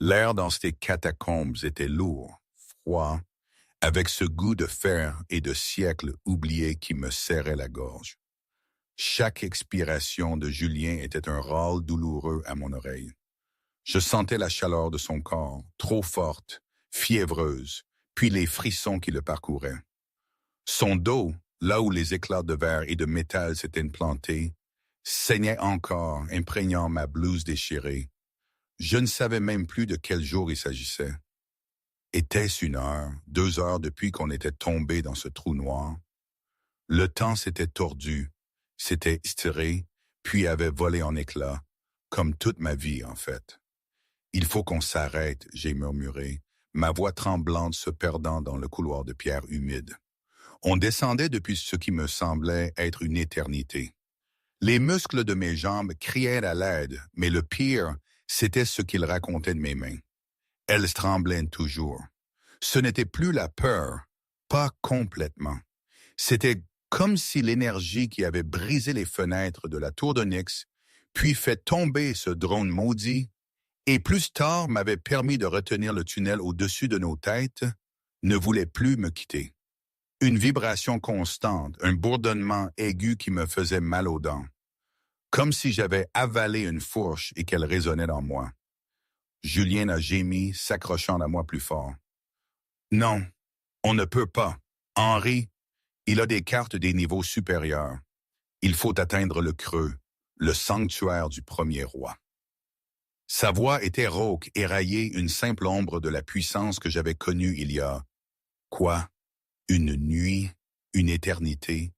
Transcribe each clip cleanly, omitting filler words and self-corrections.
L'air dans ces catacombes était lourd, froid, avec ce goût de fer et de siècles oubliés qui me serrait la gorge. Chaque expiration de Julien était un râle douloureux à mon oreille. Je sentais la chaleur de son corps, trop forte, fiévreuse, puis les frissons qui le parcouraient. Son dos, là où les éclats de verre et de métal s'étaient implantés, saignait encore, imprégnant ma blouse déchirée. Je ne savais même plus de quel jour il s'agissait. Était-ce 1 heure, 2 heures depuis qu'on était tombé dans ce trou noir? Le temps s'était tordu, s'était étiré, puis avait volé en éclats, comme toute ma vie en fait. Il faut qu'on s'arrête, j'ai murmuré, ma voix tremblante se perdant dans le couloir de pierre humide. On descendait depuis ce qui me semblait être une éternité. Les muscles de mes jambes criaient à l'aide, mais le pire, c'était ce qu'ils racontaient de mes mains. Elles tremblaient toujours. Ce n'était plus la peur, pas complètement. C'était comme si l'énergie qui avait brisé les fenêtres de la tour de Nyx, puis fait tomber ce drone maudit, et plus tard m'avait permis de retenir le tunnel au-dessus de nos têtes, ne voulait plus me quitter. Une vibration constante, un bourdonnement aigu qui me faisait mal aux dents. Comme si j'avais avalé une fourche et qu'elle résonnait dans moi. Julien a gémi, s'accrochant à moi plus fort. « Non, on ne peut pas. Henri, il a des cartes des niveaux supérieurs. Il faut atteindre le creux, le sanctuaire du premier roi. » Sa voix était rauque, éraillée, une simple ombre de la puissance que j'avais connue il y a... Quoi? Une nuit? Une éternité?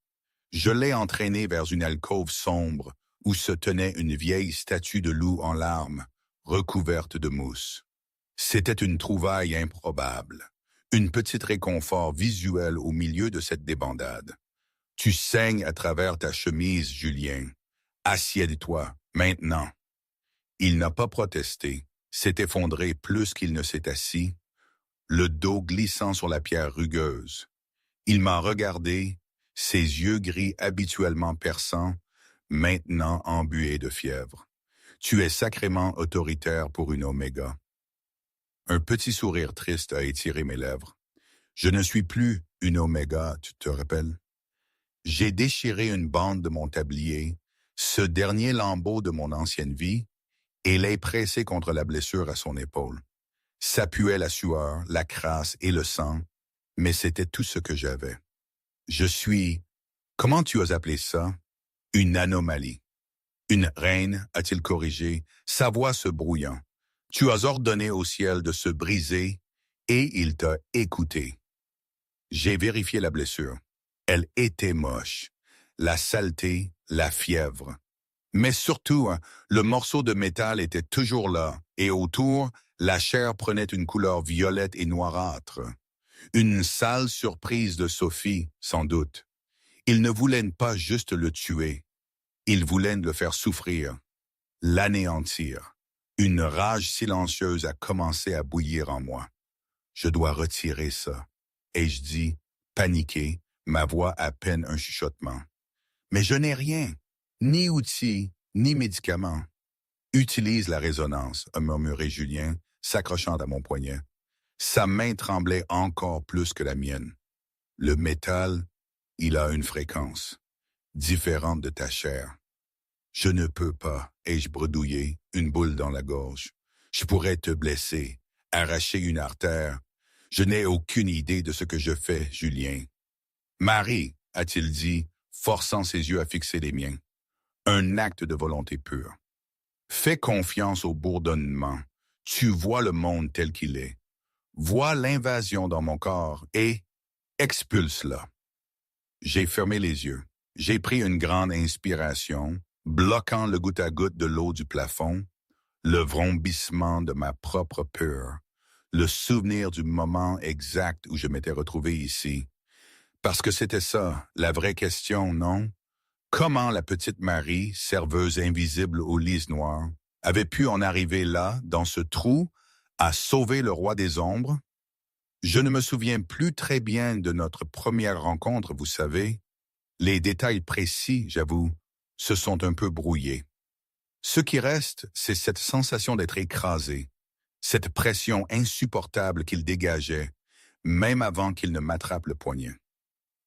Je l'ai entraîné vers une alcôve sombre où se tenait une vieille statue de loup en larmes, recouverte de mousse. C'était une trouvaille improbable, une petite réconfort visuel au milieu de cette débandade. « Tu saignes à travers ta chemise, Julien. Assieds-toi, maintenant. » Il n'a pas protesté, s'est effondré plus qu'il ne s'est assis, le dos glissant sur la pierre rugueuse. Il m'a regardé, ses yeux gris habituellement perçants, maintenant embués de fièvre. Tu es sacrément autoritaire pour une Oméga. Un petit sourire triste a étiré mes lèvres. Je ne suis plus une Oméga, tu te rappelles? J'ai déchiré une bande de mon tablier, ce dernier lambeau de mon ancienne vie, et l'ai pressé contre la blessure à son épaule. Ça puait la sueur, la crasse et le sang, mais c'était tout ce que j'avais. Je suis, comment tu as appelé ça? Une anomalie. Une reine, a-t-il corrigé, sa voix se brouillant. Tu as ordonné au ciel de se briser et il t'a écouté. J'ai vérifié la blessure. Elle était moche. La saleté, la fièvre. Mais surtout, le morceau de métal était toujours là, et autour, la chair prenait une couleur violette et noirâtre. Une sale surprise de Sophie, sans doute. Il ne voulait pas juste le tuer. Il voulait le faire souffrir, l'anéantir. Une rage silencieuse a commencé à bouillir en moi. Je dois retirer ça. Et je dis, paniqué, ma voix à peine un chuchotement. Mais je n'ai rien. Ni outils, ni médicaments. Utilise la résonance, a murmuré Julien, s'accrochant à mon poignet. Sa main tremblait encore plus que la mienne. Le métal, il a une fréquence, différente de ta chair. Je ne peux pas, ai-je bredouillé, une boule dans la gorge. Je pourrais te blesser, arracher une artère. Je n'ai aucune idée de ce que je fais, Julien. Marie, a-t-il dit, forçant ses yeux à fixer les miens. Un acte de volonté pure. Fais confiance au bourdonnement. Tu vois le monde tel qu'il est. Vois l'invasion dans mon corps et expulse-la. J'ai fermé les yeux. J'ai pris une grande inspiration, bloquant le goutte à goutte de l'eau du plafond, le vrombissement de ma propre peur, le souvenir du moment exact où je m'étais retrouvé ici. Parce que c'était ça, la vraie question, non? Comment la petite Marie, serveuse invisible aux lys noirs, avait pu en arriver là, dans ce trou, à sauver le roi des ombres? Je ne me souviens plus très bien de notre première rencontre, vous savez. Les détails précis, j'avoue, se sont un peu brouillés. Ce qui reste, c'est cette sensation d'être écrasé, cette pression insupportable qu'il dégageait, même avant qu'il ne m'attrape le poignet.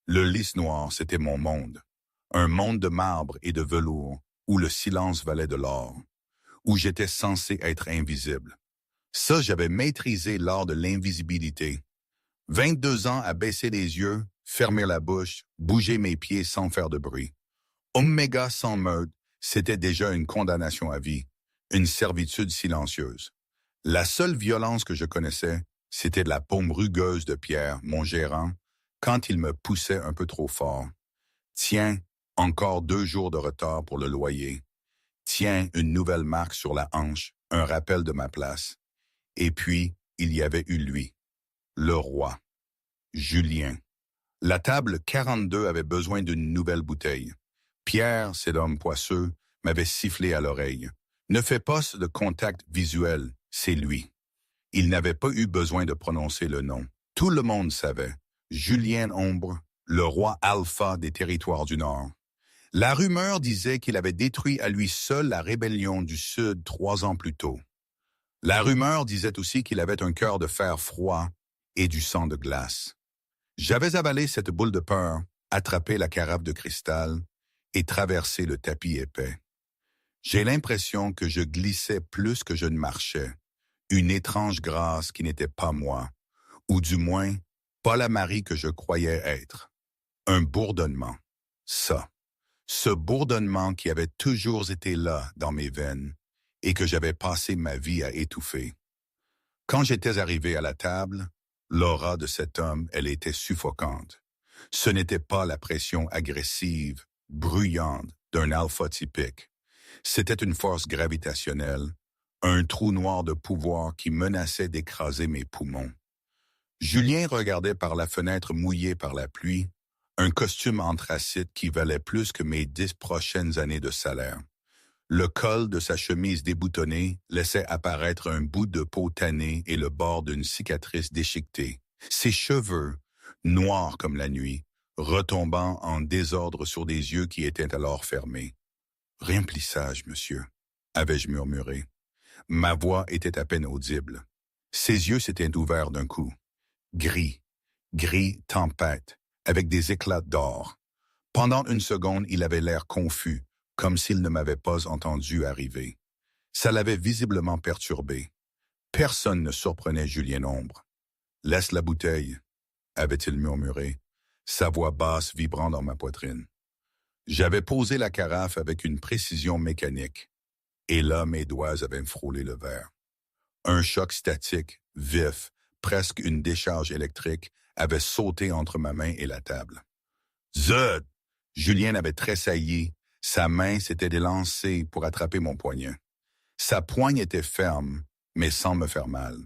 Le lys noir, c'était mon monde, un monde de marbre et de velours, où le silence valait de l'or, où j'étais censé être invisible. Ça, j'avais maîtrisé l'art de l'invisibilité. 22 ans à baisser les yeux, fermer la bouche, bouger mes pieds sans faire de bruit. Oméga sans meurtre, c'était déjà une condamnation à vie, une servitude silencieuse. La seule violence que je connaissais, c'était de la paume rugueuse de Pierre, mon gérant, quand il me poussait un peu trop fort. Tiens, encore 2 jours de retard pour le loyer. Tiens, une nouvelle marque sur la hanche, un rappel de ma place. Et puis, il y avait eu lui, le roi, Julien. La table 42 avait besoin d'une nouvelle bouteille. Pierre, cet homme poisseux, m'avait sifflé à l'oreille. Ne fais pas de contact visuel, c'est lui. Il n'avait pas eu besoin de prononcer le nom. Tout le monde savait. Julien Ombre, le roi alpha des territoires du Nord. La rumeur disait qu'il avait détruit à lui seul la rébellion du Sud 3 ans plus tôt. La rumeur disait aussi qu'il avait un cœur de fer froid et du sang de glace. J'avais avalé cette boule de peur, attrapé la carafe de cristal et traversé le tapis épais. J'ai l'impression que je glissais plus que je ne marchais, une étrange grâce qui n'était pas moi, ou du moins, pas la Marie que je croyais être. Un bourdonnement. Ça. Ce bourdonnement qui avait toujours été là dans mes veines et que j'avais passé ma vie à étouffer. Quand j'étais arrivé à la table, l'aura de cet homme, elle était suffocante. Ce n'était pas la pression agressive, bruyante d'un alpha typique. C'était une force gravitationnelle, un trou noir de pouvoir qui menaçait d'écraser mes poumons. Julien regardait par la fenêtre mouillée par la pluie, un costume anthracite qui valait plus que mes 10 prochaines années de salaire. Le col de sa chemise déboutonnée laissait apparaître un bout de peau tannée et le bord d'une cicatrice déchiquetée. Ses cheveux, noirs comme la nuit, retombant en désordre sur des yeux qui étaient alors fermés. « Remplissage, monsieur », avais-je murmuré. Ma voix était à peine audible. Ses yeux s'étaient ouverts d'un coup. Gris, gris tempête, avec des éclats d'or. Pendant une seconde, il avait l'air confus, comme s'il ne m'avait pas entendu arriver. Ça l'avait visiblement perturbé. Personne ne surprenait Julien Ombre. « Laisse la bouteille », avait-il murmuré, sa voix basse vibrant dans ma poitrine. J'avais posé la carafe avec une précision mécanique, et là mes doigts avaient frôlé le verre. Un choc statique, vif, presque une décharge électrique, avait sauté entre ma main et la table. Zut! Julien avait tressailli, sa main s'était élancée pour attraper mon poignet. Sa poigne était ferme, mais sans me faire mal.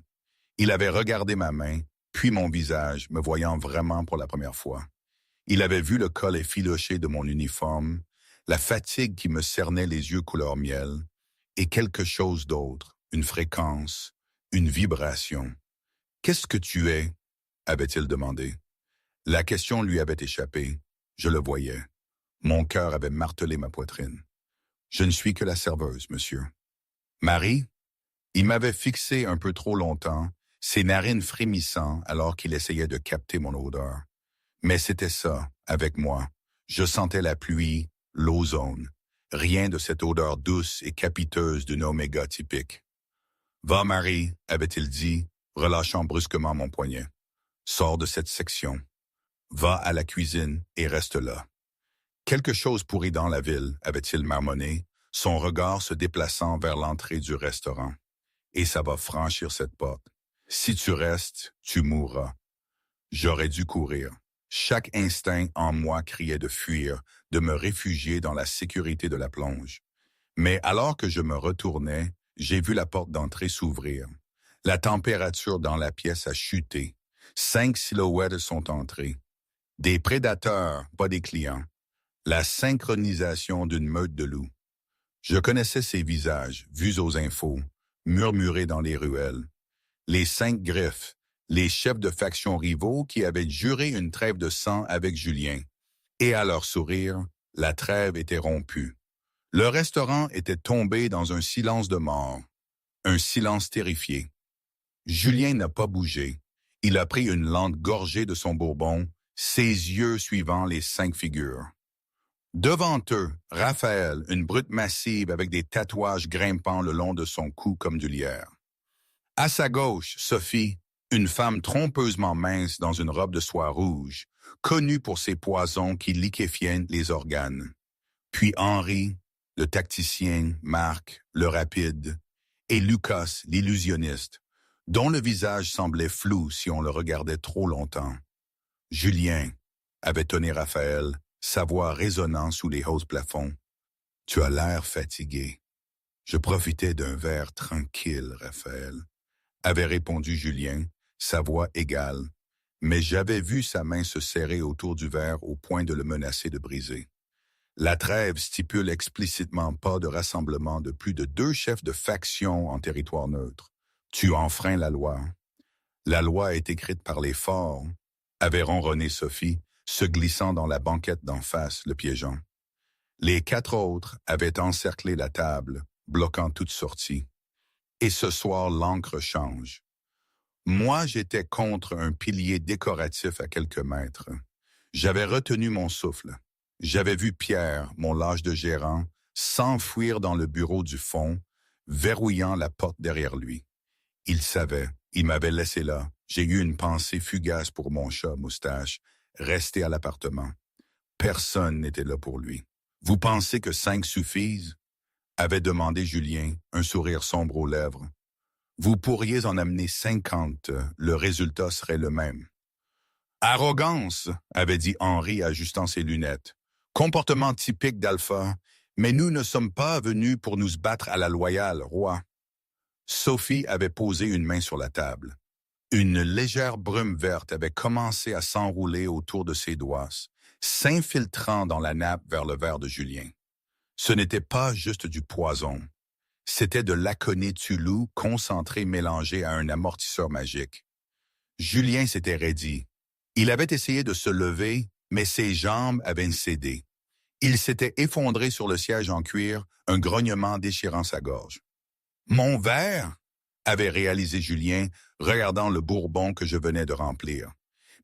Il avait regardé ma main, puis mon visage, me voyant vraiment pour la première fois. Il avait vu le col effiloché de mon uniforme, la fatigue qui me cernait les yeux couleur miel, et quelque chose d'autre, une fréquence, une vibration. « Qu'est-ce que tu es ?» avait-il demandé. La question lui avait échappé. Je le voyais. Mon cœur avait martelé ma poitrine. « Je ne suis que la serveuse, monsieur. » « Marie ?» Il m'avait fixé un peu trop longtemps, ses narines frémissant alors qu'il essayait de capter mon odeur. Mais c'était ça, avec moi. Je sentais la pluie, l'ozone. Rien de cette odeur douce et capiteuse d'une oméga typique. « Va, Marie », avait-il dit, relâchant brusquement mon poignet. « Sors de cette section. Va à la cuisine et reste là. » Quelque chose pourrit dans la ville, avait-il marmonné, son regard se déplaçant vers l'entrée du restaurant. Et ça va franchir cette porte. Si tu restes, tu mourras. J'aurais dû courir. Chaque instinct en moi criait de fuir, de me réfugier dans la sécurité de la plonge. Mais alors que je me retournais, j'ai vu la porte d'entrée s'ouvrir. La température dans la pièce a chuté. 5 silhouettes sont entrées. Des prédateurs, pas des clients. La synchronisation d'une meute de loups. Je connaissais ces visages, vus aux infos, murmurés dans les ruelles. Les 5 griffes, les chefs de factions rivaux qui avaient juré une trêve de sang avec Julien. Et à leur sourire, la trêve était rompue. Le restaurant était tombé dans un silence de mort, un silence terrifié. Julien n'a pas bougé. Il a pris une lente gorgée de son bourbon, ses yeux suivant les 5 figures. Devant eux, Raphaël, une brute massive avec des tatouages grimpant le long de son cou comme du lierre. À sa gauche, Sophie, une femme trompeusement mince dans une robe de soie rouge, connue pour ses poisons qui liquéfiaient les organes. Puis Henri, le tacticien, Marc, le rapide, et Lucas, l'illusionniste, dont le visage semblait flou si on le regardait trop longtemps. Julien, avait tonné Raphaël, sa voix résonnant sous les hauts plafonds. Tu as l'air fatigué. Je profitais d'un verre tranquille, Raphaël, avait répondu Julien, sa voix égale, mais j'avais vu sa main se serrer autour du verre au point de le menacer de briser. La trêve stipule explicitement pas de rassemblement de plus de 2 chefs de faction en territoire neutre. Tu enfreins la loi. La loi est écrite par les forts, avait ronronné Sophie, se glissant dans la banquette d'en face, le piégeant. Les 4 autres avaient encerclé la table, bloquant toute sortie. Et ce soir, l'encre change. Moi, j'étais contre un pilier décoratif à quelques mètres. J'avais retenu mon souffle. J'avais vu Pierre, mon lâche de gérant, s'enfuir dans le bureau du fond, verrouillant la porte derrière lui. Il savait, il m'avait laissé là. J'ai eu une pensée fugace pour mon chat Moustache, resté à l'appartement. Personne n'était là pour lui. Vous pensez que 5 suffisent? Avait demandé Julien, un sourire sombre aux lèvres. Vous pourriez en amener 50, le résultat serait le même. Arrogance, avait dit Henri ajustant ses lunettes. Comportement typique d'Alpha, mais nous ne sommes pas venus pour nous battre à la loyale, roi. Sophie avait posé une main sur la table. Une légère brume verte avait commencé à s'enrouler autour de ses doigts, s'infiltrant dans la nappe vers le verre de Julien. Ce n'était pas juste du poison. C'était de l'aconitulu concentré mélangé à un amortisseur magique. Julien s'était raidi. Il avait essayé de se lever, mais ses jambes avaient cédé. Il s'était effondré sur le siège en cuir, un grognement déchirant sa gorge. « Mon verre !» avait réalisé Julien, regardant le bourbon que je venais de remplir.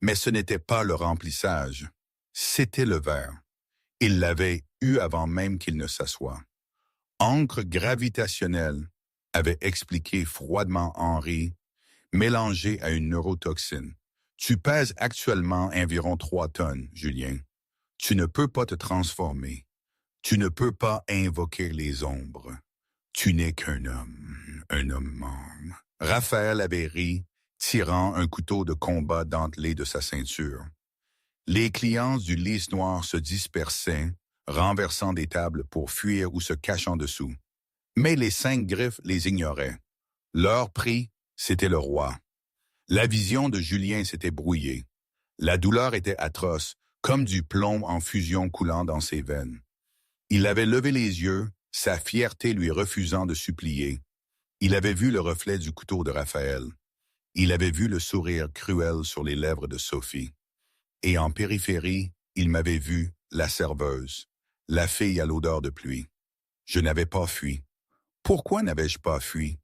Mais ce n'était pas le remplissage, c'était le verre. Il l'avait eu avant même qu'il ne s'assoie. Encre gravitationnelle, avait expliqué froidement Henri, mélangée à une neurotoxine. Tu pèses actuellement environ 3 tonnes, Julien. Tu ne peux pas te transformer. Tu ne peux pas invoquer les ombres. Tu n'es qu'un homme mort. Raphaël avait ri, tirant un couteau de combat dentelé de sa ceinture. Les clients du lys noir se dispersaient, renversant des tables pour fuir ou se cachant dessous. Mais les 5 griffes les ignoraient. Leur prix, c'était le roi. La vision de Julien s'était brouillée. La douleur était atroce, comme du plomb en fusion coulant dans ses veines. Il avait levé les yeux, sa fierté lui refusant de supplier. Il avait vu le reflet du couteau de Raphaël. Il avait vu le sourire cruel sur les lèvres de Sophie. Et en périphérie, il m'avait vu, la serveuse, la fille à l'odeur de pluie. Je n'avais pas fui. Pourquoi n'avais-je pas fui?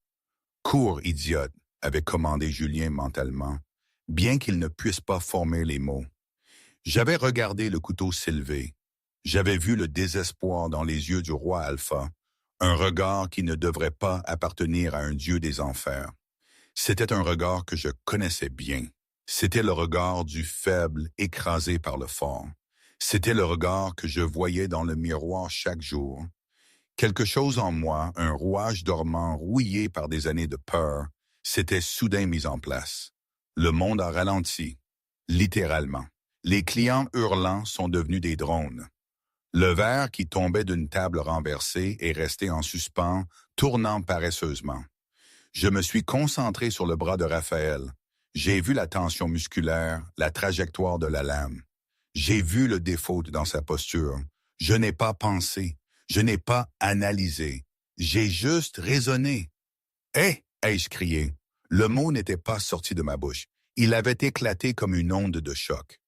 Cours, idiote, avait commandé Julien mentalement, bien qu'il ne puisse pas former les mots. J'avais regardé le couteau s'élever. J'avais vu le désespoir dans les yeux du roi Alpha, un regard qui ne devrait pas appartenir à un dieu des enfers. C'était un regard que je connaissais bien. C'était le regard du faible écrasé par le fort. C'était le regard que je voyais dans le miroir chaque jour. Quelque chose en moi, un rouage dormant rouillé par des années de peur, s'était soudain mis en place. Le monde a ralenti, littéralement. Les clients hurlants sont devenus des drones. Le verre qui tombait d'une table renversée est resté en suspens, tournant paresseusement. Je me suis concentré sur le bras de Raphaël. J'ai vu la tension musculaire, la trajectoire de la lame. J'ai vu le défaut dans sa posture. Je n'ai pas pensé. Je n'ai pas analysé. J'ai juste raisonné. « Hé !» ai-je crié. Le mot n'était pas sorti de ma bouche. Il avait éclaté comme une onde de choc.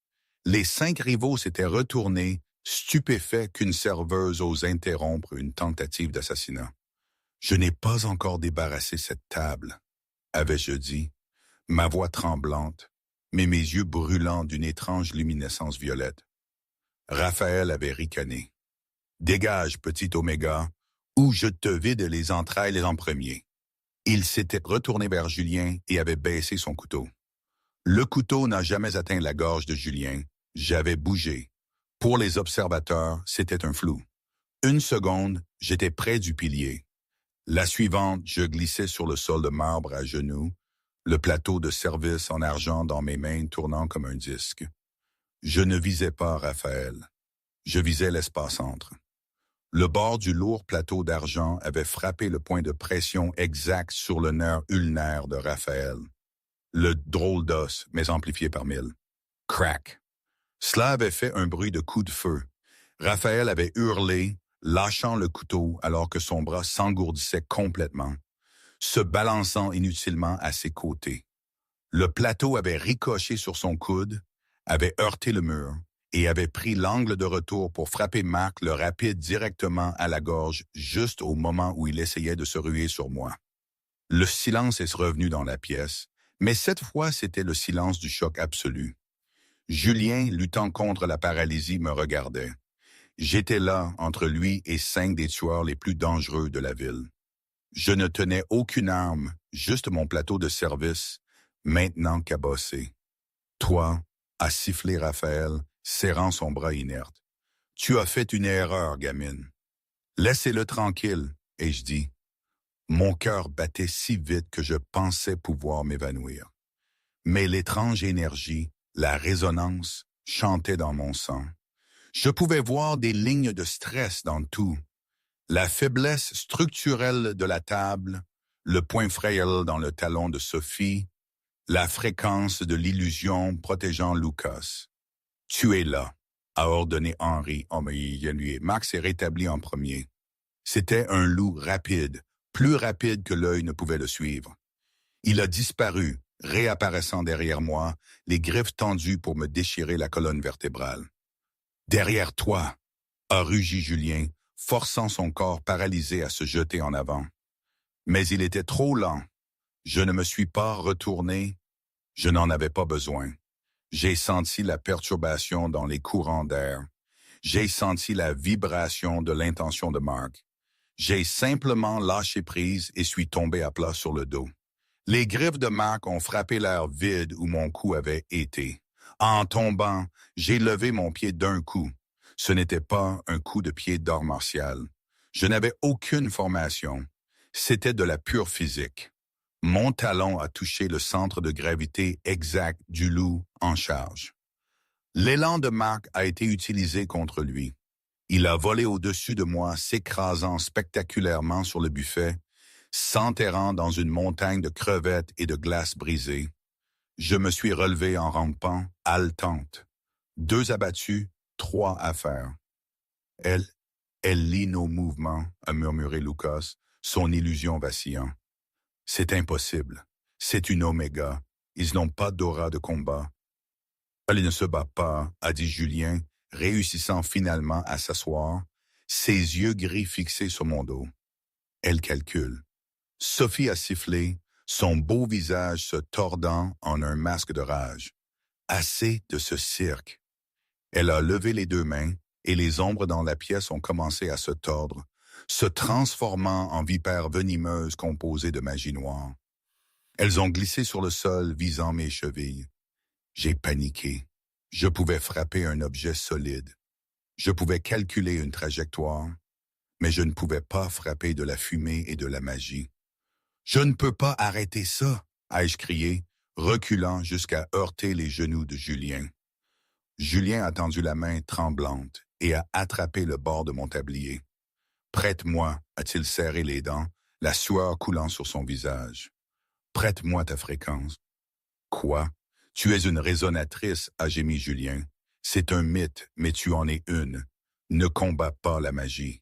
Les 5 rivaux s'étaient retournés, stupéfaits qu'une serveuse ose interrompre une tentative d'assassinat. « Je n'ai pas encore débarrassé cette table, » avais-je dit, ma voix tremblante, mais mes yeux brûlants d'une étrange luminescence violette. Raphaël avait ricané. Dégage, petit Oméga, ou je te vide les entrailles en premier. Il s'était retourné vers Julien et avait baissé son couteau. Le couteau n'a jamais atteint la gorge de Julien. J'avais bougé. Pour les observateurs, c'était un flou. Une seconde, j'étais près du pilier. La suivante, je glissais sur le sol de marbre à genoux, le plateau de service en argent dans mes mains tournant comme un disque. Je ne visais pas Raphaël. Je visais l'espace entre. Le bord du lourd plateau d'argent avait frappé le point de pression exact sur le nerf ulnaire de Raphaël. Le drôle d'os, mais amplifié par 1000. Crac! Cela avait fait un bruit de coup de feu. Raphaël avait hurlé, lâchant le couteau alors que son bras s'engourdissait complètement, se balançant inutilement à ses côtés. Le plateau avait ricoché sur son coude, avait heurté le mur et avait pris l'angle de retour pour frapper Marc le rapide directement à la gorge juste au moment où il essayait de se ruer sur moi. Le silence est revenu dans la pièce, mais cette fois c'était le silence du choc absolu. Julien, luttant contre la paralysie, me regardait. J'étais là, entre lui et 5 des tueurs les plus dangereux de la ville. Je ne tenais aucune arme, juste mon plateau de service, maintenant cabossé. Toi, a sifflé Raphaël, serrant son bras inerte. Tu as fait une erreur, gamine. Laissez-le tranquille, ai-je dit. Mon cœur battait si vite que je pensais pouvoir m'évanouir. Mais l'étrange énergie, la résonance, chantait dans mon sang. Je pouvais voir des lignes de stress dans tout. La faiblesse structurelle de la table, le point frêle dans le talon de Sophie, la fréquence de l'illusion protégeant Lucas. « Tu es là », a ordonné Henri en me y. Max s'est rétabli en premier. C'était un loup rapide, plus rapide que l'œil ne pouvait le suivre. Il a disparu, réapparaissant derrière moi, les griffes tendues pour me déchirer la colonne vertébrale. « Derrière toi !» a rugi Julien, forçant son corps paralysé à se jeter en avant. Mais il était trop lent. Je ne me suis pas retourné. Je n'en avais pas besoin. J'ai senti la perturbation dans les courants d'air. J'ai senti la vibration de l'intention de Marc. J'ai simplement lâché prise et suis tombé à plat sur le dos. Les griffes de Marc ont frappé l'air vide où mon cou avait été. En tombant, j'ai levé mon pied d'un coup. Ce n'était pas un coup de pied d'art martial. Je n'avais aucune formation. C'était de la pure physique. Mon talon a touché le centre de gravité exact du loup en charge. L'élan de Marc a été utilisé contre lui. Il a volé au-dessus de moi, s'écrasant spectaculairement sur le buffet, s'enterrant dans une montagne de crevettes et de glace brisées. Je me suis relevé en rampant, haletante. 2 abattus, 3 à faire. Elle lit nos mouvements, a murmuré Lucas, son illusion vacillant. C'est impossible. C'est une Oméga. Ils n'ont pas d'aura de combat. Elle ne se bat pas, a dit Julien, réussissant finalement à s'asseoir, ses yeux gris fixés sur mon dos. Elle calcule. Sophie a sifflé, son beau visage se tordant en un masque de rage. Assez de ce cirque. Elle a levé les 2 mains et les ombres dans la pièce ont commencé à se tordre, se transformant en vipères venimeuses composées de magie noire. Elles ont glissé sur le sol, visant mes chevilles. J'ai paniqué. Je pouvais frapper un objet solide. Je pouvais calculer une trajectoire, mais je ne pouvais pas frapper de la fumée et de la magie. « Je ne peux pas arrêter ça !» ai-je crié, reculant jusqu'à heurter les genoux de Julien. Julien a tendu la main tremblante et a attrapé le bord de mon tablier. « Prête-moi » a-t-il serré les dents, la sueur coulant sur son visage. « Prête-moi ta fréquence. »« Quoi? Tu es une résonatrice, a gémi Julien. C'est un mythe, mais tu en es une. Ne combats pas la magie.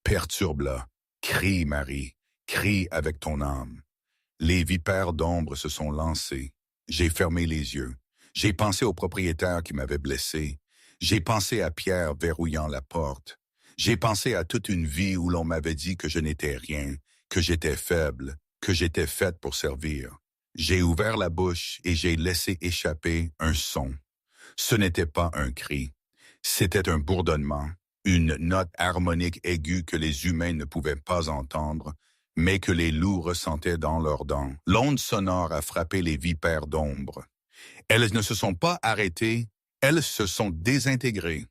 Perturbe-la. Crie, Marie. Crie avec ton âme. » Les vipères d'ombre se sont lancées. J'ai fermé les yeux. J'ai pensé au propriétaire qui m'avait blessé. J'ai pensé à Pierre verrouillant la porte. J'ai pensé à toute une vie où l'on m'avait dit que je n'étais rien, que j'étais faible, que j'étais faite pour servir. J'ai ouvert la bouche et j'ai laissé échapper un son. Ce n'était pas un cri, c'était un bourdonnement, une note harmonique aiguë que les humains ne pouvaient pas entendre, mais que les loups ressentaient dans leurs dents. L'onde sonore a frappé les vipères d'ombre. Elles ne se sont pas arrêtées, elles se sont désintégrées.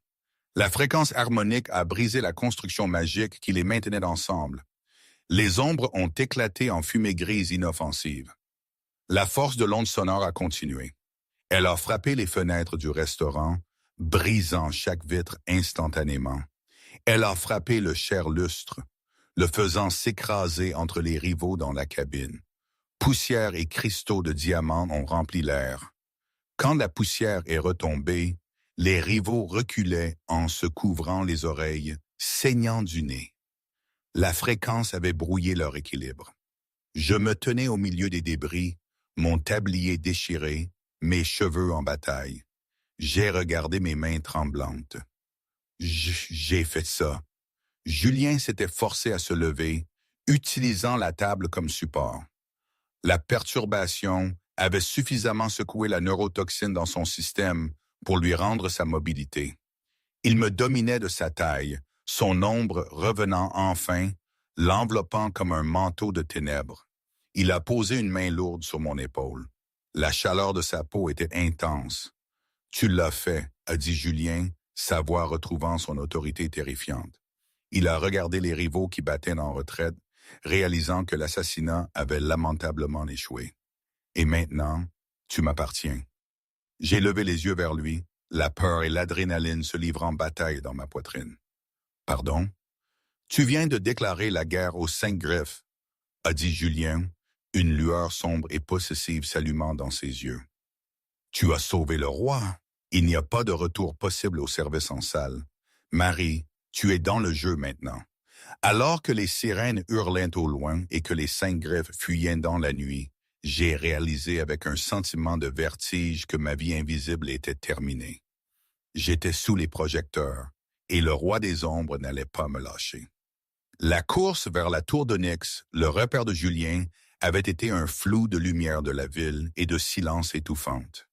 La fréquence harmonique a brisé la construction magique qui les maintenait ensemble. Les ombres ont éclaté en fumée grise inoffensive. La force de l'onde sonore a continué. Elle a frappé les fenêtres du restaurant, brisant chaque vitre instantanément. Elle a frappé le cher lustre, le faisant s'écraser entre les rivaux dans la cabine. Poussière et cristaux de diamants ont rempli l'air. Quand la poussière est retombée, les rivaux reculaient en se couvrant les oreilles, saignant du nez. La fréquence avait brouillé leur équilibre. Je me tenais au milieu des débris, mon tablier déchiré, mes cheveux en bataille. J'ai regardé mes mains tremblantes. J'ai fait ça. Julien s'était forcé à se lever, utilisant la table comme support. La perturbation avait suffisamment secoué la neurotoxine dans son système pour lui rendre sa mobilité. Il me dominait de sa taille, son ombre revenant enfin, l'enveloppant comme un manteau de ténèbres. Il a posé une main lourde sur mon épaule. La chaleur de sa peau était intense. « Tu l'as fait », a dit Julien, sa voix retrouvant son autorité terrifiante. Il a regardé les rivaux qui battaient en retraite, réalisant que l'assassinat avait lamentablement échoué. « Et maintenant, tu m'appartiens. » J'ai levé les yeux vers lui, la peur et l'adrénaline se livrant bataille dans ma poitrine. « Pardon? Tu viens de déclarer la guerre aux 5 griffes, » a dit Julien, une lueur sombre et possessive s'allumant dans ses yeux. « Tu as sauvé le roi. Il n'y a pas de retour possible au service en salle. Marie, tu es dans le jeu maintenant. » Alors que les sirènes hurlaient au loin et que les 5 griffes fuyaient dans la nuit, j'ai réalisé avec un sentiment de vertige que ma vie invisible était terminée. J'étais sous les projecteurs et le roi des ombres n'allait pas me lâcher. La course vers la tour d'Onyx, le repère de Julien, avait été un flou de lumière de la ville et de silence étouffante.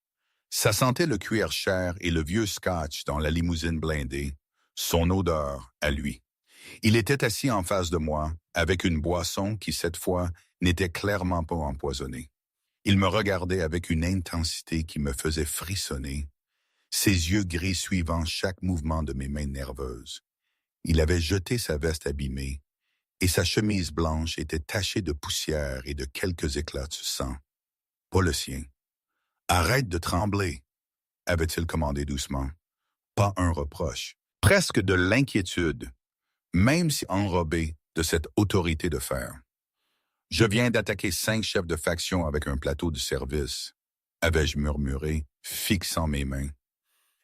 Ça sentait le cuir cher et le vieux scotch dans la limousine blindée, son odeur à lui. Il était assis en face de moi, avec une boisson qui, cette fois, n'était clairement pas empoisonnée. Il me regardait avec une intensité qui me faisait frissonner, ses yeux gris suivant chaque mouvement de mes mains nerveuses. Il avait jeté sa veste abîmée, et sa chemise blanche était tachée de poussière et de quelques éclats de sang. Pas le sien. « Arrête de trembler », avait-il commandé doucement. Pas un reproche, presque de l'inquiétude, même si enrobé de cette autorité de fer. « Je viens d'attaquer 5 chefs de faction avec un plateau de service, » avais-je murmuré, fixant mes mains.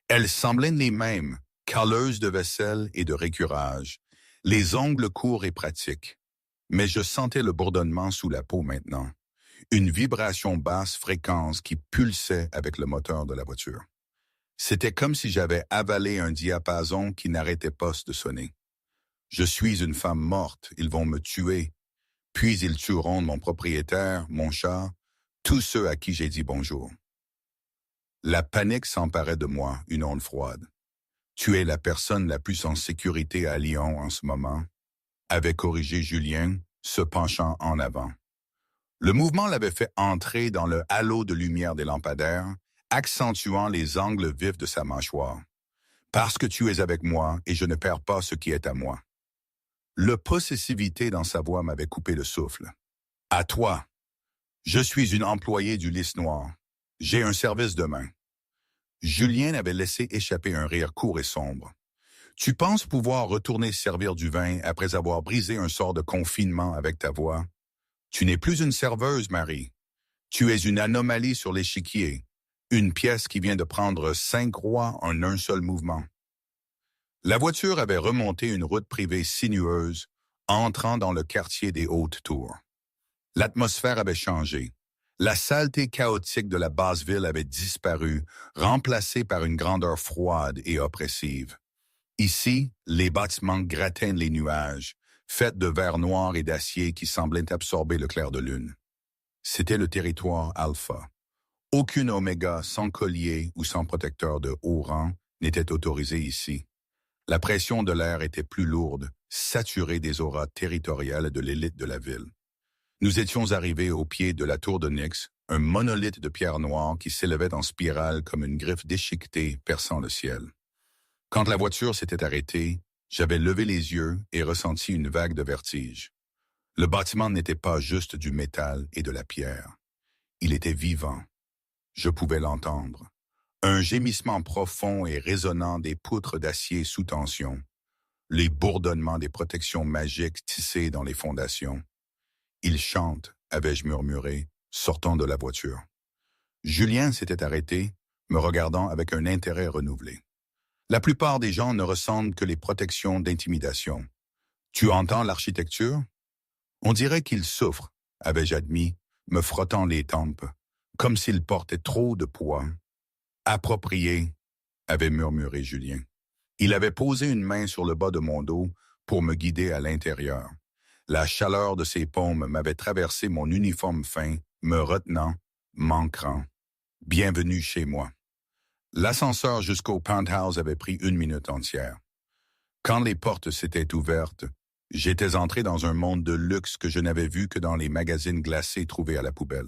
Elles semblaient les mêmes, calleuses de vaisselle et de récurage, les ongles courts et pratiques. Mais je sentais le bourdonnement sous la peau maintenant, une vibration basse fréquence qui pulsait avec le moteur de la voiture. C'était comme si j'avais avalé un diapason qui n'arrêtait pas de sonner. « Je suis une femme morte, ils vont me tuer. Puis ils tueront mon propriétaire, mon chat, tous ceux à qui j'ai dit bonjour. » La panique s'emparait de moi, une onde froide. « Tu es la personne la plus en sécurité à Lyon en ce moment, » avait corrigé Julien, se penchant en avant. Le mouvement l'avait fait entrer dans le halo de lumière des lampadaires, accentuant les angles vifs de sa mâchoire. « Parce que tu es avec moi et je ne perds pas ce qui est à moi. » Le possessivité dans sa voix m'avait coupé le souffle. « À toi. Je suis une employée du Lys Noir. J'ai un service demain. » Julien avait laissé échapper un rire court et sombre. « Tu penses pouvoir retourner servir du vin après avoir brisé un sort de confinement avec ta voix? Tu n'es plus une serveuse, Marie. Tu es une anomalie sur l'échiquier, une pièce qui vient de prendre 5 rois en un seul mouvement. » La voiture avait remonté une route privée sinueuse, entrant dans le quartier des Hautes Tours. L'atmosphère avait changé. La saleté chaotique de la basse ville avait disparu, remplacée par une grandeur froide et oppressive. Ici, les bâtiments grattaient les nuages, faits de verre noir et d'acier qui semblaient absorber le clair de lune. C'était le territoire alpha. Aucune oméga sans collier ou sans protecteur de haut rang n'était autorisée ici. La pression de l'air était plus lourde, saturée des auras territoriales de l'élite de la ville. Nous étions arrivés au pied de la tour de Nyx, un monolithe de pierre noire qui s'élevait en spirale comme une griffe déchiquetée perçant le ciel. Quand la voiture s'était arrêtée, j'avais levé les yeux et ressenti une vague de vertige. Le bâtiment n'était pas juste du métal et de la pierre. Il était vivant. Je pouvais l'entendre. Un gémissement profond et résonnant des poutres d'acier sous tension. Les bourdonnements des protections magiques tissées dans les fondations. Il chante, avais-je murmuré, sortant de la voiture. Julien s'était arrêté, me regardant avec un intérêt renouvelé. La plupart des gens ne ressentent que les protections d'intimidation. Tu entends l'architecture? On dirait qu'il souffre, avais-je admis, me frottant les tempes, comme s'il portait trop de poids. Approprié, avait murmuré Julien. Il avait posé une main sur le bas de mon dos pour me guider à l'intérieur. La chaleur de ses paumes m'avait traversé mon uniforme fin, me retenant, m'ancrant. Bienvenue chez moi. L'ascenseur jusqu'au penthouse avait pris 1 minute entière. Quand les portes s'étaient ouvertes, j'étais entré dans un monde de luxe que je n'avais vu que dans les magazines glacés trouvés à la poubelle.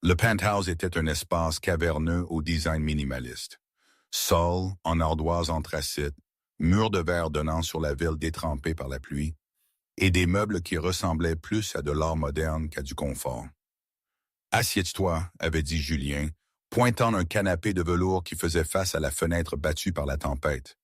Le penthouse était un espace caverneux au design minimaliste. Sol en ardoise anthracite, murs de verre donnant sur la ville détrempée par la pluie, et des meubles qui ressemblaient plus à de l'art moderne qu'à du confort. « Assieds-toi » avait dit Julien, pointant un canapé de velours qui faisait face à la fenêtre battue par la tempête.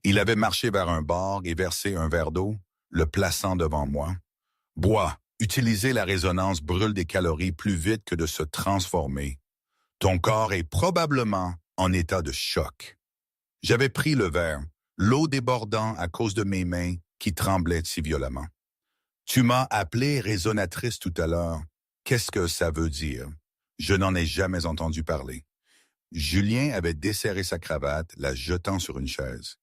Il avait marché vers un bar et versé un verre d'eau, le plaçant devant moi. « Bois, utiliser la résonance brûle des calories plus vite que de se transformer. Ton corps est probablement en état de choc. » J'avais pris le verre, l'eau débordant à cause de mes mains qui tremblaient si violemment. « Tu m'as appelé résonatrice tout à l'heure. Qu'est-ce que ça veut dire? Je n'en ai jamais entendu parler. » Julien avait desserré sa cravate, la jetant sur une chaise.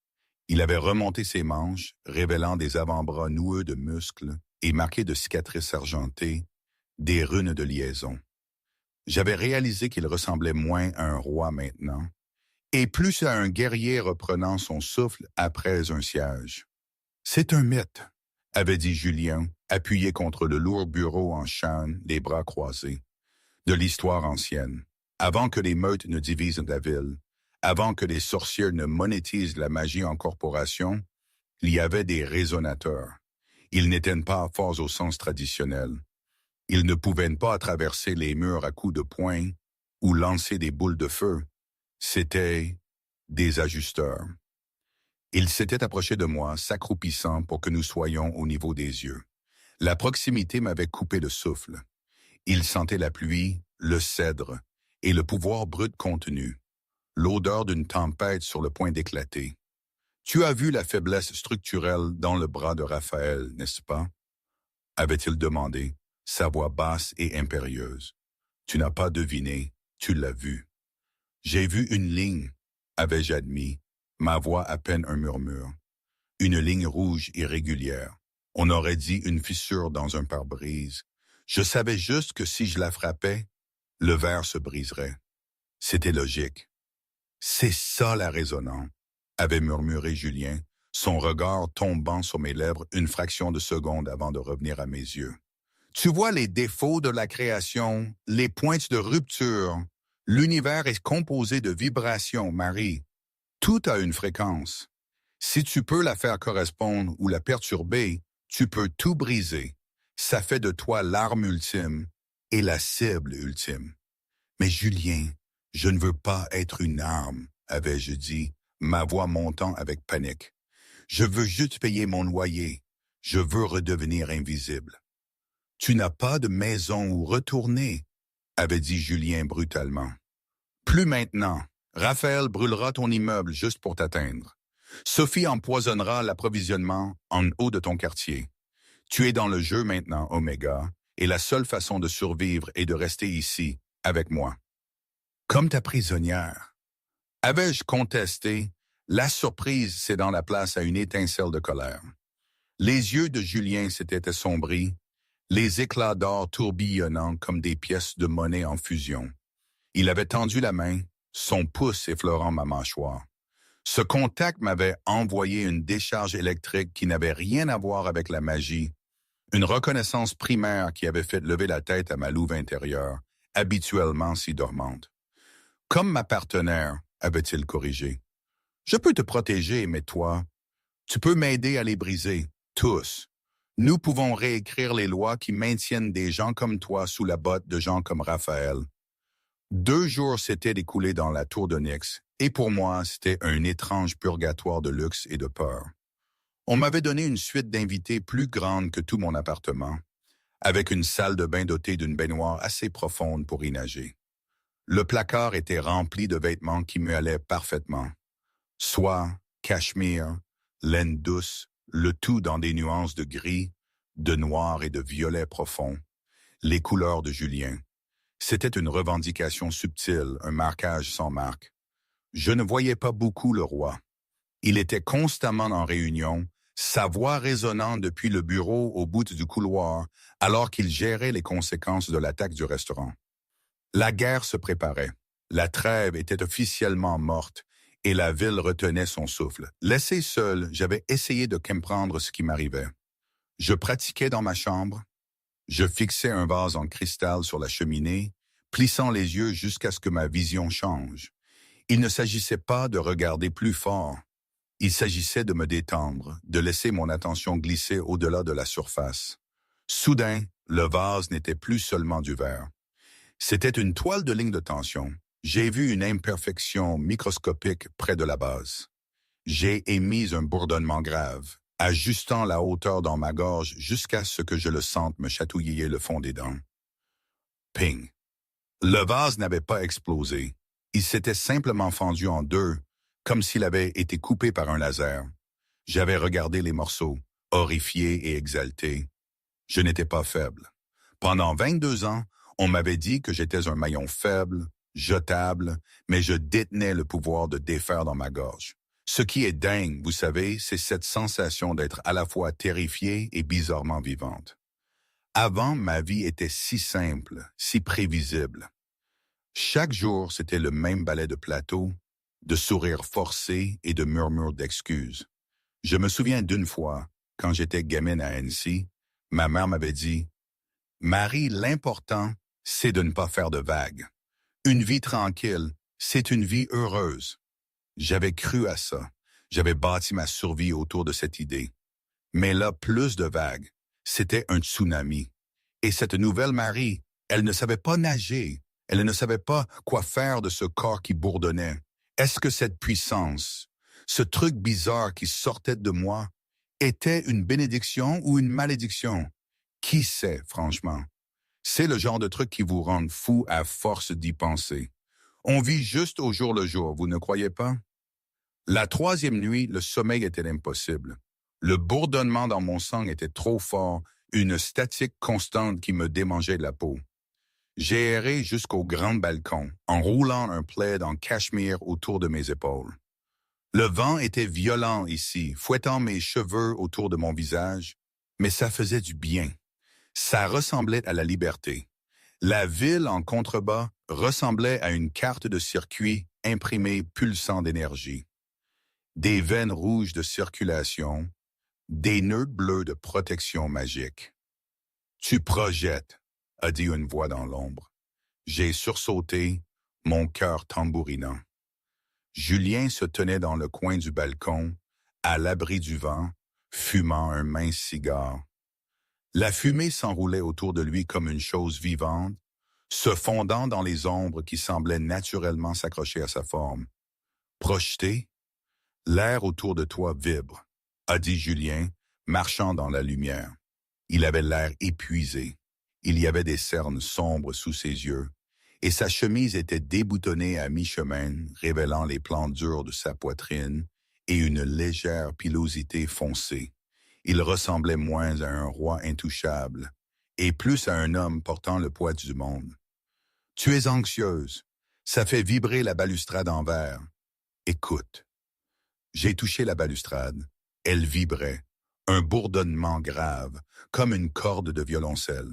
Il avait remonté ses manches, révélant des avant-bras noueux de muscles et marqués de cicatrices argentées, des runes de liaison. J'avais réalisé qu'il ressemblait moins à un roi maintenant, et plus à un guerrier reprenant son souffle après un siège. « C'est un mythe », avait dit Julien, appuyé contre le lourd bureau en chêne, les bras croisés. « De l'histoire ancienne, avant que les meutes ne divisent la ville, avant que les sorciers ne monétisent la magie en corporation, il y avait des résonateurs. Ils n'étaient pas forts au sens traditionnel. Ils ne pouvaient pas traverser les murs à coups de poing ou lancer des boules de feu. C'étaient des ajusteurs. » Il s'était approché de moi, s'accroupissant pour que nous soyons au niveau des yeux. La proximité m'avait coupé le souffle. Il sentait la pluie, le cèdre et le pouvoir brut contenu, l'odeur d'une tempête sur le point d'éclater. « Tu as vu la faiblesse structurelle dans le bras de Raphaël, n'est-ce pas? » avait-il demandé, sa voix basse et impérieuse. « Tu n'as pas deviné, tu l'as vu. »« J'ai vu une ligne, » avais-je admis, ma voix à peine un murmure. Une ligne rouge irrégulière. On aurait dit une fissure dans un pare-brise. Je savais juste que si je la frappais, le verre se briserait. C'était logique. « C'est ça la résonance, » avait murmuré Julien, son regard tombant sur mes lèvres une fraction de seconde avant de revenir à mes yeux. « Tu vois les défauts de la création, les pointes de rupture. L'univers est composé de vibrations, Marie. Tout a une fréquence. Si tu peux la faire correspondre ou la perturber, tu peux tout briser. Ça fait de toi l'arme ultime et la cible ultime. » « Mais Julien, je ne veux pas être une arme, » avais-je dit, ma voix montant avec panique. « Je veux juste payer mon loyer. Je veux redevenir invisible. »« Tu n'as pas de maison où retourner, » avait dit Julien brutalement. « Plus maintenant. Raphaël brûlera ton immeuble juste pour t'atteindre. Sophie empoisonnera l'approvisionnement en eau de ton quartier. Tu es dans le jeu maintenant, Oméga, et la seule façon de survivre est de rester ici, avec moi. Comme ta prisonnière. » Avais-je contesté? La surprise cédant la place à une étincelle de colère. Les yeux de Julien s'étaient assombris, les éclats d'or tourbillonnant comme des pièces de monnaie en fusion. Il avait tendu la main, son pouce effleurant ma mâchoire. Ce contact m'avait envoyé une décharge électrique qui n'avait rien à voir avec la magie, une reconnaissance primaire qui avait fait lever la tête à ma louve intérieure, habituellement si dormante. Comme ma partenaire, avait-il corrigé. Je peux te protéger, mais toi, tu peux m'aider à les briser, tous. Nous pouvons réécrire les lois qui maintiennent des gens comme toi sous la botte de gens comme Raphaël. 2 jours s'étaient écoulés dans la tour d'Onyx, et pour moi, c'était un étrange purgatoire de luxe et de peur. On m'avait donné une suite d'invités plus grande que tout mon appartement, avec une salle de bain dotée d'une baignoire assez profonde pour y nager. Le placard était rempli de vêtements qui me allaient parfaitement. Soie, cachemire, laine douce, le tout dans des nuances de gris, de noir et de violet profond, les couleurs de Julien. C'était une revendication subtile, un marquage sans marque. Je ne voyais pas beaucoup le roi. Il était constamment en réunion, sa voix résonnant depuis le bureau au bout du couloir, alors qu'il gérait les conséquences de l'attaque du restaurant. La guerre se préparait. La trêve était officiellement morte et la ville retenait son souffle. Laissé seul, j'avais essayé de comprendre ce qui m'arrivait. Je pratiquais dans ma chambre. Je fixais un vase en cristal sur la cheminée, plissant les yeux jusqu'à ce que ma vision change. Il ne s'agissait pas de regarder plus fort. Il s'agissait de me détendre, de laisser mon attention glisser au-delà de la surface. Soudain, le vase n'était plus seulement du verre. C'était une toile de ligne de tension. J'ai vu une imperfection microscopique près de la base. J'ai émis un bourdonnement grave, ajustant la hauteur dans ma gorge jusqu'à ce que je le sente me chatouiller le fond des dents. Ping! Le vase n'avait pas explosé. Il s'était simplement fendu en deux, comme s'il avait été coupé par un laser. J'avais regardé les morceaux, horrifié et exalté. Je n'étais pas faible. Pendant 22 ans, on m'avait dit que j'étais un maillon faible, jetable, mais je détenais le pouvoir de défaire dans ma gorge. Ce qui est dingue, vous savez, c'est cette sensation d'être à la fois terrifiée et bizarrement vivante. Avant, ma vie était si simple, si prévisible. Chaque jour, c'était le même ballet de plateau, de sourires forcés et de murmures d'excuses. Je me souviens d'une fois, quand j'étais gamine à Annecy, ma mère m'avait dit « Marie, l'important, c'est de ne pas faire de vagues. Une vie tranquille, c'est une vie heureuse. » J'avais cru à ça. J'avais bâti ma survie autour de cette idée. Mais là, plus de vagues, c'était un tsunami. Et cette nouvelle Marie, elle ne savait pas nager. Elle ne savait pas quoi faire de ce corps qui bourdonnait. Est-ce que cette puissance, ce truc bizarre qui sortait de moi, était une bénédiction ou une malédiction? Qui sait, franchement? C'est le genre de truc qui vous rend fou à force d'y penser. On vit juste au jour le jour, vous ne croyez pas? La 3e nuit, le sommeil était impossible. Le bourdonnement dans mon sang était trop fort, une statique constante qui me démangeait la peau. J'ai erré jusqu'au grand balcon, en roulant un plaid en cachemire autour de mes épaules. Le vent était violent ici, fouettant mes cheveux autour de mon visage, mais ça faisait du bien. Ça ressemblait à la liberté. La ville en contrebas ressemblait à une carte de circuit imprimée pulsant d'énergie. Des veines rouges de circulation, des nœuds bleus de protection magique. « Tu projettes », a dit une voix dans l'ombre. J'ai sursauté, mon cœur tambourinant. Julien se tenait dans le coin du balcon, à l'abri du vent, fumant un mince cigare. La fumée s'enroulait autour de lui comme une chose vivante, se fondant dans les ombres qui semblaient naturellement s'accrocher à sa forme. Projeté, l'air autour de toi vibre, a dit Julien, marchant dans la lumière. Il avait l'air épuisé. Il y avait des cernes sombres sous ses yeux, et sa chemise était déboutonnée à mi-chemin, révélant les plans durs de sa poitrine et une légère pilosité foncée. Il ressemblait moins à un roi intouchable, et plus à un homme portant le poids du monde. « Tu es anxieuse. Ça fait vibrer la balustrade en verre. Écoute. » J'ai touché la balustrade. Elle vibrait, Un bourdonnement grave, comme une corde de violoncelle.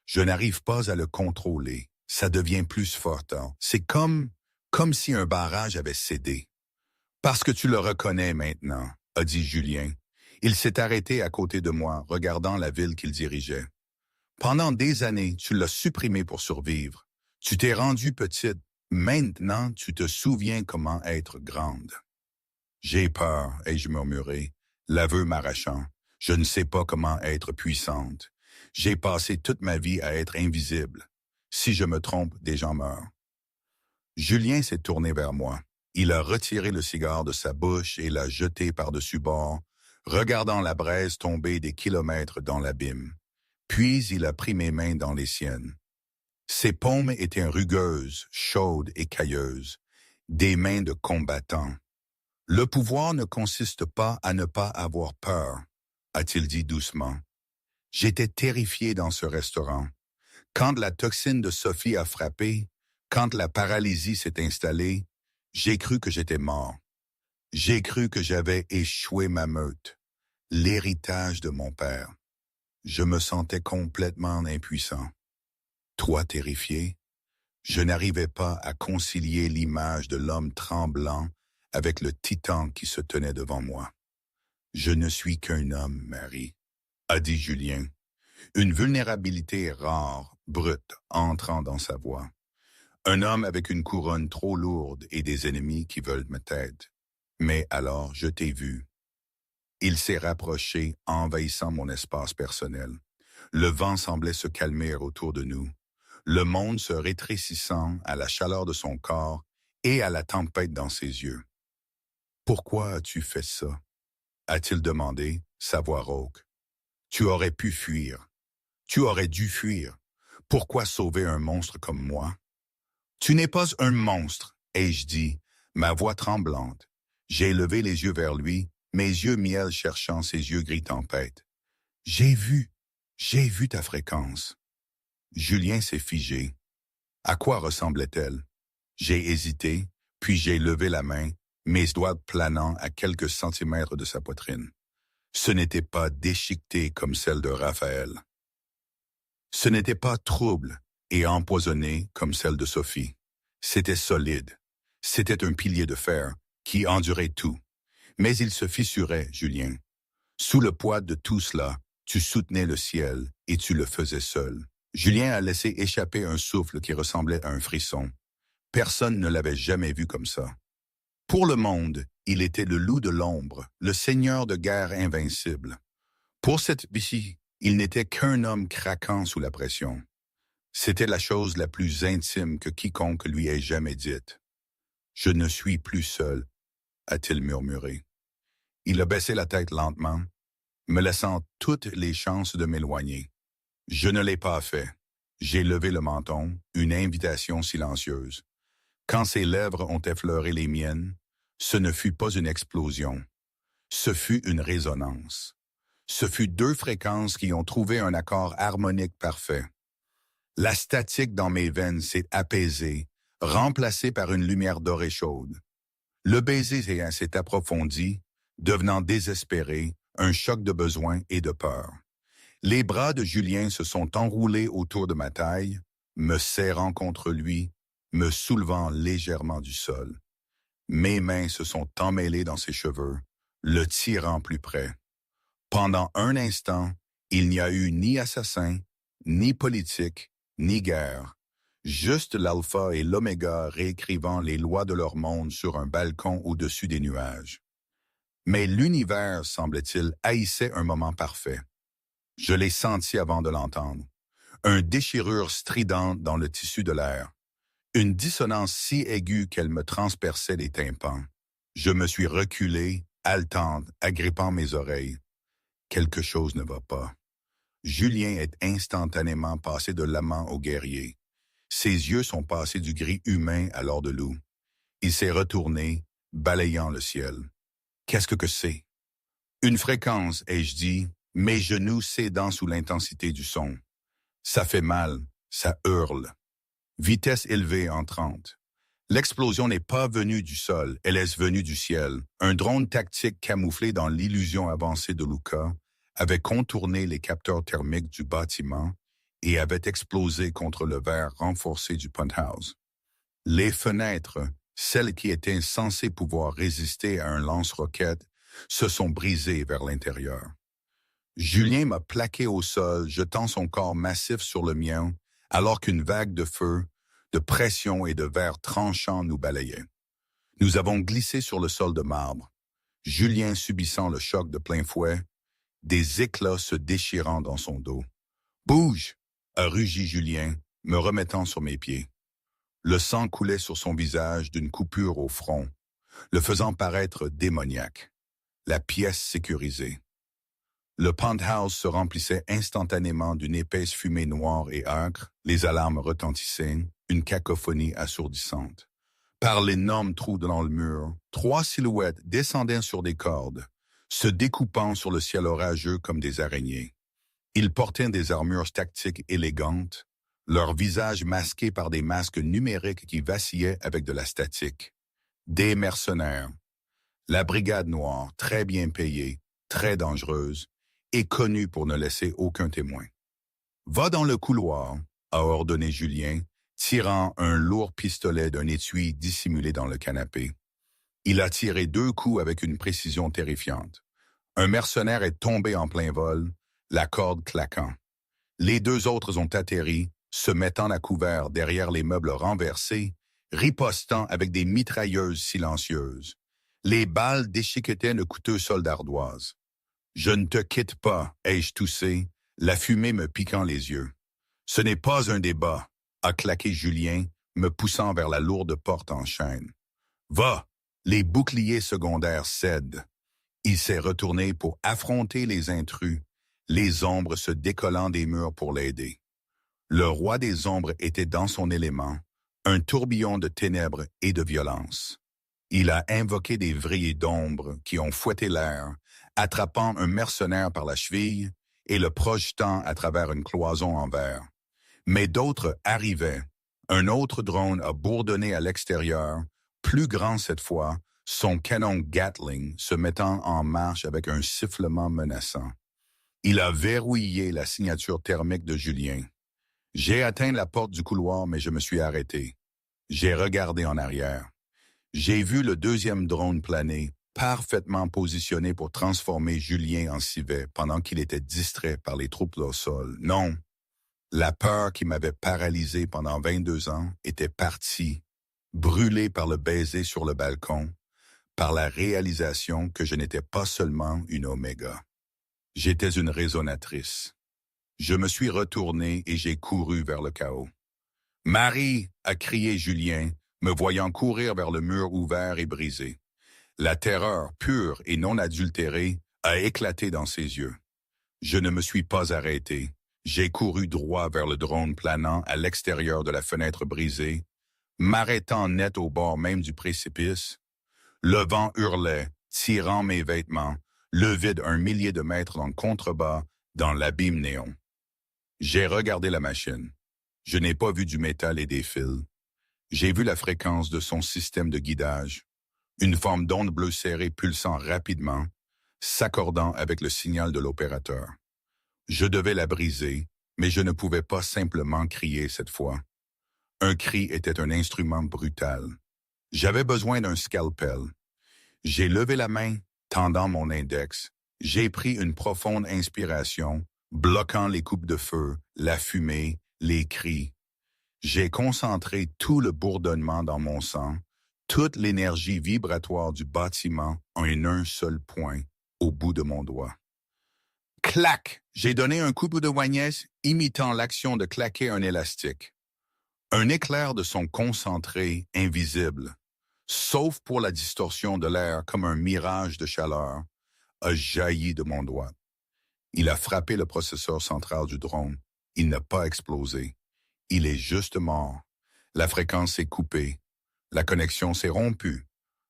Je n'arrive pas à le contrôler. Ça devient plus fort. C'est comme si un barrage avait cédé. Parce que tu le reconnais maintenant, a dit Julien. Il s'est arrêté à côté de moi, regardant la ville qu'il dirigeait. Pendant des années, tu l'as supprimé pour survivre. Tu t'es rendue petite. Maintenant, tu te souviens comment être grande. J'ai peur, ai-je murmuré, l'aveu m'arrachant. Je ne sais pas comment être puissante. J'ai passé toute ma vie à être invisible. Si je me trompe, des gens meurent. Julien s'est tourné vers moi. Il a retiré le cigare de sa bouche et l'a jeté par-dessus bord, regardant la braise tomber des kilomètres dans l'abîme. Puis il a pris mes mains dans les siennes. Ses paumes étaient rugueuses, chaudes et cailleuses, des mains de combattant. Le pouvoir ne consiste pas à ne pas avoir peur, a-t-il dit doucement. J'étais terrifié dans ce restaurant. Quand la toxine de Sophie a frappé, quand la paralysie s'est installée, j'ai cru que j'étais mort. J'ai cru que j'avais échoué ma meute, l'héritage de mon père. Je me sentais complètement impuissant. Toi terrifié, je n'arrivais pas à concilier l'image de l'homme tremblant avec le titan qui se tenait devant moi. Je ne suis qu'un homme, Marie, a dit Julien. Une vulnérabilité rare, brute, entrant dans sa voix. Un homme avec une couronne trop lourde et des ennemis qui veulent ma tête. Mais alors, je t'ai vu. Il s'est rapproché, envahissant mon espace personnel. Le vent semblait se calmer autour de nous. Le monde se rétrécissant à la chaleur de son corps et à la tempête dans ses yeux. « Pourquoi as-tu fait ça ?» a-t-il demandé, sa voix rauque. « Tu aurais pu fuir. Tu aurais dû fuir. Pourquoi sauver un monstre comme moi ?»« Tu n'es pas un monstre, » ai-je dit, ma voix tremblante. J'ai levé les yeux vers lui, mes yeux miel cherchant ses yeux gris tempête. « J'ai vu ta fréquence. » Julien s'est figé. À quoi ressemblait-elle? J'ai hésité, puis j'ai levé la main, mes doigts planant à quelques centimètres de sa poitrine. Ce n'était pas déchiqueté comme celle de Raphaël. Ce n'était pas trouble et empoisonné comme celle de Sophie. C'était solide. C'était un pilier de fer qui endurait tout. Mais il se fissurait, Julien. Sous le poids de tout cela, tu soutenais le ciel et tu le faisais seul. Julien a laissé échapper un souffle qui ressemblait à un frisson. Personne ne l'avait jamais vu comme ça. Pour le monde, il était le loup de l'ombre, le seigneur de guerre invincible. Pour cette bici, il n'était qu'un homme craquant sous la pression. C'était la chose la plus intime que quiconque lui ait jamais dite. « Je ne suis plus seul », a-t-il murmuré. Il a baissé la tête lentement, me laissant toutes les chances de m'éloigner. Je ne l'ai pas fait. J'ai levé le menton, une invitation silencieuse. Quand ses lèvres ont effleuré les miennes, ce ne fut pas une explosion. Ce fut une résonance. Ce fut deux fréquences qui ont trouvé un accord harmonique parfait. La statique dans mes veines s'est apaisée, remplacée par une lumière dorée chaude. Le baiser s'est approfondi, devenant désespéré, un choc de besoin et de peur. Les bras de Julien se sont enroulés autour de ma taille, me serrant contre lui, me soulevant légèrement du sol. Mes mains se sont emmêlées dans ses cheveux, le tirant plus près. Pendant un instant, il n'y a eu ni assassin, ni politique, ni guerre. Juste l'alpha et l'oméga réécrivant les lois de leur monde sur un balcon au-dessus des nuages. Mais l'univers, semble-t-il, haïssait un moment parfait. Je l'ai senti avant de l'entendre. Une déchirure stridente dans le tissu de l'air. Une dissonance si aiguë qu'elle me transperçait les tympans. Je me suis reculé, haletante, agrippant mes oreilles. Quelque chose ne va pas. Julien est instantanément passé de l'amant au guerrier. Ses yeux sont passés du gris humain à l'or de loup. Il s'est retourné, balayant le ciel. Qu'est-ce que c'est? Une fréquence, ai-je dit, mes genoux cédant sous l'intensité du son. Ça fait mal, ça hurle. Vitesse élevée en 30. L'explosion n'est pas venue du sol, elle est venue du ciel. Un drone tactique camouflé dans l'illusion avancée de Luca avait contourné les capteurs thermiques du bâtiment et avait explosé contre le verre renforcé du penthouse. Les fenêtres, celles qui étaient censées pouvoir résister à un lance-roquette, se sont brisées vers l'intérieur. Julien m'a plaqué au sol, jetant son corps massif sur le mien, alors qu'une vague de feu, de pression et de verre tranchant nous balayait. Nous avons glissé sur le sol de marbre, Julien subissant le choc de plein fouet, des éclats se déchirant dans son dos. « Bouge !» a rugi Julien, me remettant sur mes pieds. Le sang coulait sur son visage d'une coupure au front, le faisant paraître démoniaque. La pièce sécurisée. Le penthouse se remplissait instantanément d'une épaisse fumée noire et âcre, les alarmes retentissaient, une cacophonie assourdissante. Par l'énorme trou dans le mur, 3 silhouettes descendaient sur des cordes, se découpant sur le ciel orageux comme des araignées. Ils portaient des armures tactiques élégantes, leurs visages masqués par des masques numériques qui vacillaient avec de la statique. Des mercenaires. La brigade noire, très bien payée, très dangereuse, et connue pour ne laisser aucun témoin. « Va dans le couloir », a ordonné Julien, tirant un lourd pistolet d'un étui dissimulé dans le canapé. Il a tiré 2 coups avec une précision terrifiante. Un mercenaire est tombé en plein vol, la corde claquant. Les 2 autres ont atterri, se mettant à couvert derrière les meubles renversés, ripostant avec des mitrailleuses silencieuses. Les balles déchiquetaient le coûteux sol d'ardoise. « Je ne te quitte pas », ai-je toussé, la fumée me piquant les yeux. « Ce n'est pas un débat », a claqué Julien, me poussant vers la lourde porte en chêne. « Va !» Les boucliers secondaires cèdent. Il s'est retourné pour affronter les intrus, les ombres se décollant des murs pour l'aider. Le roi des ombres était dans son élément, un tourbillon de ténèbres et de violence. Il a invoqué des vrillés d'ombre qui ont fouetté l'air, attrapant un mercenaire par la cheville et le projetant à travers une cloison en verre. Mais d'autres arrivaient. Un autre drone a bourdonné à l'extérieur, plus grand cette fois, son canon Gatling se mettant en marche avec un sifflement menaçant. Il a verrouillé la signature thermique de Julien. J'ai atteint la porte du couloir, mais je me suis arrêté. J'ai regardé en arrière. J'ai vu le 2e drone planer, parfaitement positionné pour transformer Julien en civet pendant qu'il était distrait par les troupes au sol. Non, la peur qui m'avait paralysé pendant 22 ans était partie, brûlée par le baiser sur le balcon, par la réalisation que je n'étais pas seulement une oméga. J'étais une résonatrice. Je me suis retourné et j'ai couru vers le chaos. « Marie !» a crié Julien, me voyant courir vers le mur ouvert et brisé. La terreur, pure et non adultérée, a éclaté dans ses yeux. Je ne me suis pas arrêté. J'ai couru droit vers le drone planant à l'extérieur de la fenêtre brisée, m'arrêtant net au bord même du précipice. Le vent hurlait, tirant mes vêtements, le vide 1 millier de mètres en contrebas, dans l'abîme néon. J'ai regardé la machine. Je n'ai pas vu du métal et des fils. J'ai vu la fréquence de son système de guidage, une forme d'onde bleue serrée pulsant rapidement, s'accordant avec le signal de l'opérateur. Je devais la briser, mais je ne pouvais pas simplement crier cette fois. Un cri était un instrument brutal. J'avais besoin d'un scalpel. J'ai levé la main, tendant mon index. J'ai pris une profonde inspiration, bloquant les coupes de feu, la fumée, les cris. J'ai concentré tout le bourdonnement dans mon sang, toute l'énergie vibratoire du bâtiment en un seul point, au bout de mon doigt. Clac! J'ai donné un coup de poignette, imitant l'action de claquer un élastique. Un éclair de son concentré, invisible, sauf pour la distorsion de l'air comme un mirage de chaleur, a jailli de mon doigt. Il a frappé le processeur central du drone. Il n'a pas explosé. Il est juste mort. La fréquence s'est coupée. La connexion s'est rompue.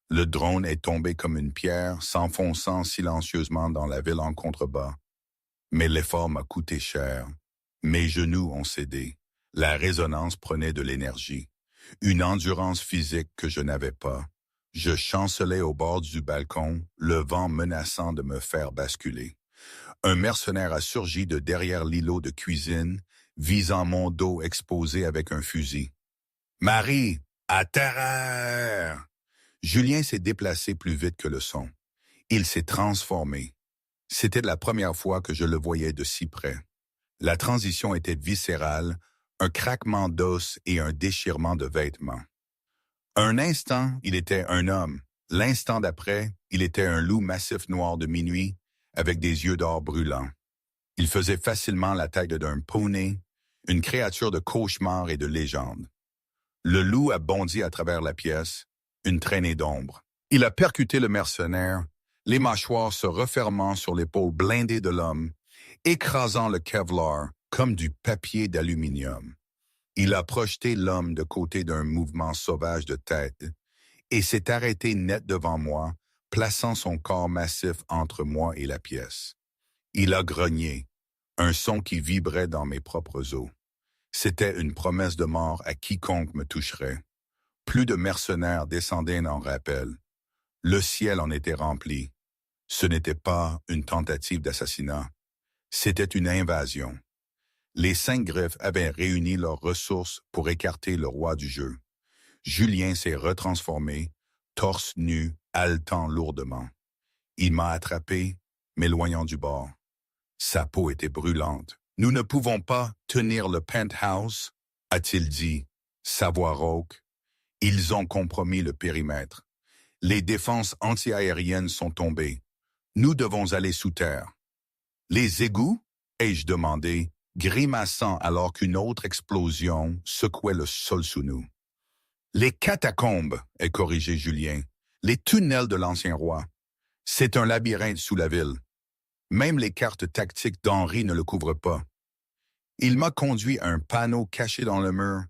Le drone est tombé comme une pierre, s'enfonçant silencieusement dans la ville en contrebas. Mais l'effort m'a coûté cher. Mes genoux ont cédé. La résonance prenait de l'énergie. une endurance physique que je n'avais pas. Je chancelais au bord du balcon, le vent menaçant de me faire basculer. Un mercenaire a surgi de derrière l'îlot de cuisine, visant mon dos exposé avec un fusil. « Marie, à terre !» Julien s'est déplacé plus vite que le son. Il s'est transformé. C'était la première fois que je le voyais de si près. La transition était viscérale, un craquement d'os et un déchirement de vêtements. Un instant, il était un homme. L'instant d'après, il était un loup massif noir de minuit, avec des yeux d'or brûlants. Il faisait facilement la taille d'un poney, une créature de cauchemar et de légende. Le loup a bondi à travers la pièce, une traînée d'ombre. Il a percuté le mercenaire, les mâchoires se refermant sur l'épaule blindée de l'homme, écrasant le Kevlar comme du papier d'aluminium. Il a projeté l'homme de côté d'un mouvement sauvage de tête et s'est arrêté net devant moi, plaçant son corps massif entre moi et la pièce. Il a grogné, un son qui vibrait dans mes propres os. C'était une promesse de mort à quiconque me toucherait. Plus de mercenaires descendaient en rappel. Le ciel en était rempli. Ce n'était pas une tentative d'assassinat. C'était une invasion. Les 5 griffes avaient réuni leurs ressources pour écarter le roi du jeu. Julien s'est retransformé, torse nu, haletant lourdement. Il m'a attrapé, m'éloignant du bord. Sa peau était brûlante. « Nous ne pouvons pas tenir le penthouse », a-t-il dit, sa voix rauque. Ils ont compromis le périmètre. Les défenses antiaériennes sont tombées. Nous devons aller sous terre. Les égouts, ai-je demandé, grimaçant alors qu'une autre explosion secouait le sol sous nous. Les catacombes, est corrigé Julien. Les tunnels de l'ancien roi. C'est un labyrinthe sous la ville. Même les cartes tactiques d'Henri ne le couvrent pas. Il m'a conduit à un panneau caché dans le mur,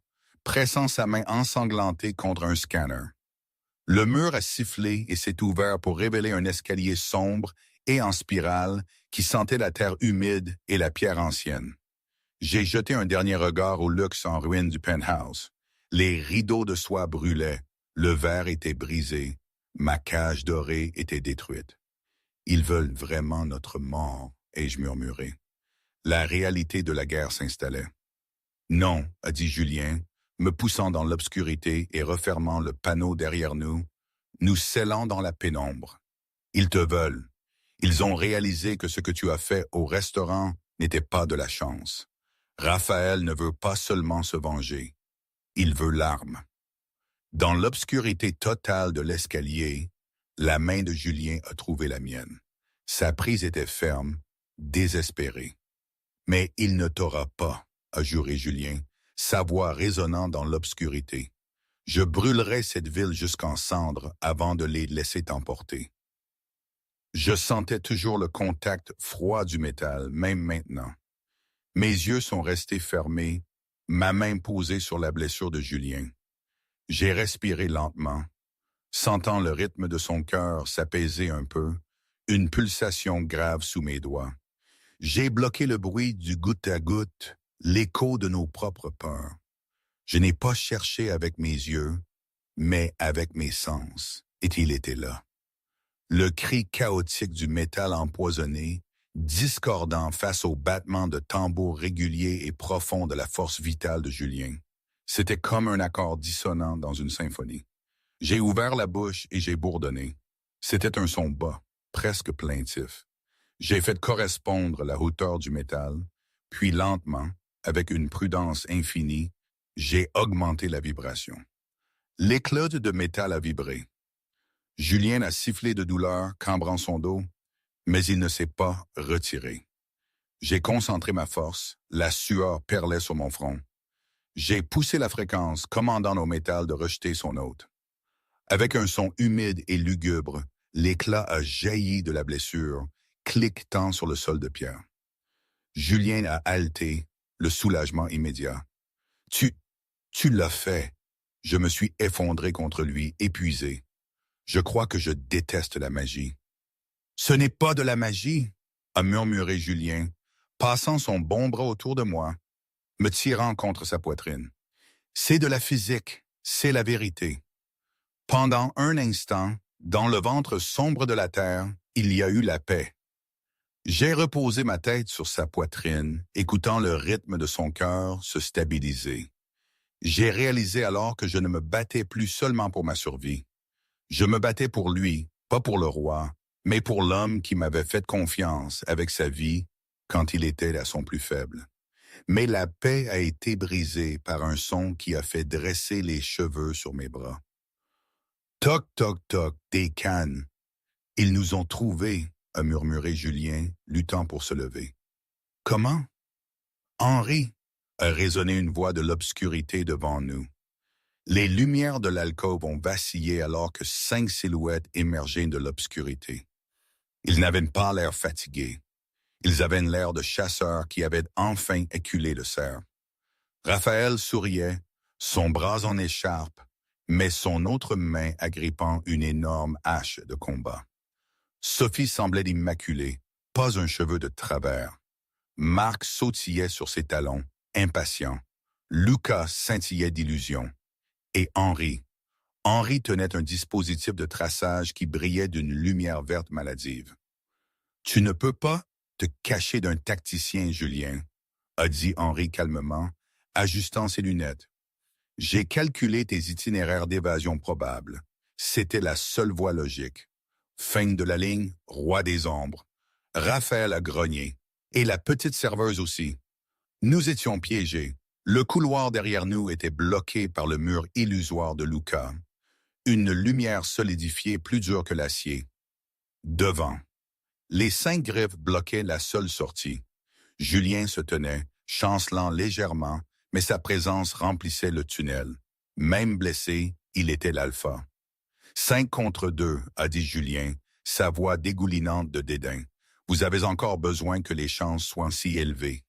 pressant sa main ensanglantée contre un scanner. Le mur a sifflé et s'est ouvert pour révéler un escalier sombre et en spirale qui sentait la terre humide et la pierre ancienne. J'ai jeté un dernier regard au luxe en ruine du penthouse. Les rideaux de soie brûlaient, le verre était brisé, ma cage dorée était détruite. Ils veulent vraiment notre mort, ai-je murmuré. La réalité de la guerre s'installait. Non, a dit Julien, me poussant dans l'obscurité et refermant le panneau derrière nous, nous scellant dans la pénombre. Ils te veulent. Ils ont réalisé que ce que tu as fait au restaurant n'était pas de la chance. Raphaël ne veut pas seulement se venger. Il veut l'arme. Dans l'obscurité totale de l'escalier, la main de Julien a trouvé la mienne. Sa prise était ferme, désespérée. « Mais il ne t'aura pas », a juré Julien, sa voix résonnant dans l'obscurité. « Je brûlerai cette ville jusqu'en cendres avant de les laisser t'emporter. » Je sentais toujours le contact froid du métal, même maintenant. Mes yeux sont restés fermés, ma main posée sur la blessure de Julien. J'ai respiré lentement, sentant le rythme de son cœur s'apaiser un peu, une pulsation grave sous mes doigts. J'ai bloqué le bruit du goutte à goutte, l'écho de nos propres peurs. Je n'ai pas cherché avec mes yeux, mais avec mes sens, et il était là. Le cri chaotique du métal empoisonné, discordant face au battement de tambour régulier et profond de la force vitale de Julien. C'était comme un accord dissonant dans une symphonie. J'ai ouvert la bouche et j'ai bourdonné. C'était un son bas, presque plaintif. J'ai fait correspondre la hauteur du métal, puis lentement, avec une prudence infinie, j'ai augmenté la vibration. L'éclat de métal a vibré. Julien a sifflé de douleur, cambrant son dos, mais il ne s'est pas retiré. J'ai concentré ma force, la sueur perlait sur mon front. J'ai poussé la fréquence, commandant au métal de rejeter son hôte. Avec un son humide et lugubre, l'éclat a jailli de la blessure, cliquetant sur le sol de pierre. Julien a haleté, le soulagement immédiat. « Tu l'as fait. » Je me suis effondré contre lui, épuisé. Je crois que je déteste la magie. « Ce n'est pas de la magie, » a murmuré Julien, passant son bon bras autour de moi, me tirant contre sa poitrine. « C'est de la physique, C'est la vérité. Pendant un instant, dans le ventre sombre de la terre, il y a eu la paix. J'ai reposé ma tête sur sa poitrine, écoutant le rythme de son cœur se stabiliser. J'ai réalisé alors que je ne me battais plus seulement pour ma survie. Je me battais pour lui, pas pour le roi, mais pour l'homme qui m'avait fait confiance avec sa vie quand il était à son plus faible. Mais la paix a été brisée par un son qui a fait dresser les cheveux sur mes bras. Toc, toc, toc, des cannes. Ils nous ont trouvés, a murmuré Julien, luttant pour se lever. Comment? Henri, a résonné une voix de l'obscurité devant nous. Les lumières de l'alcôve ont vacillé alors que 5 silhouettes émergeaient de l'obscurité. Ils n'avaient pas l'air fatigués. Ils avaient l'air de chasseurs qui avaient enfin éculé le cerf. Raphaël souriait, son bras en écharpe, mais son autre main agrippant une énorme hache de combat. Sophie semblait immaculée, pas un cheveu de travers. Marc sautillait sur ses talons, impatient. Lucas scintillait d'illusion. Et Henri tenait un dispositif de traçage qui brillait d'une lumière verte maladive. « Tu ne peux pas te cacher d'un tacticien, Julien, » a dit Henri calmement, ajustant ses lunettes. « J'ai calculé tes itinéraires d'évasion probables. C'était la seule voie logique. Fin de la ligne, roi des ombres. Raphaël a grogné. Et la petite serveuse aussi. Nous étions piégés. Le couloir derrière nous était bloqué par le mur illusoire de Lucas. Une lumière solidifiée plus dure que l'acier. Devant. Les 5 griffes bloquaient la seule sortie. Julien se tenait, chancelant légèrement, mais sa présence remplissait le tunnel. Même blessé, il était l'alpha. 5 contre 2, a dit Julien, sa voix dégoulinante de dédain. Vous avez encore besoin que les chances soient si élevées.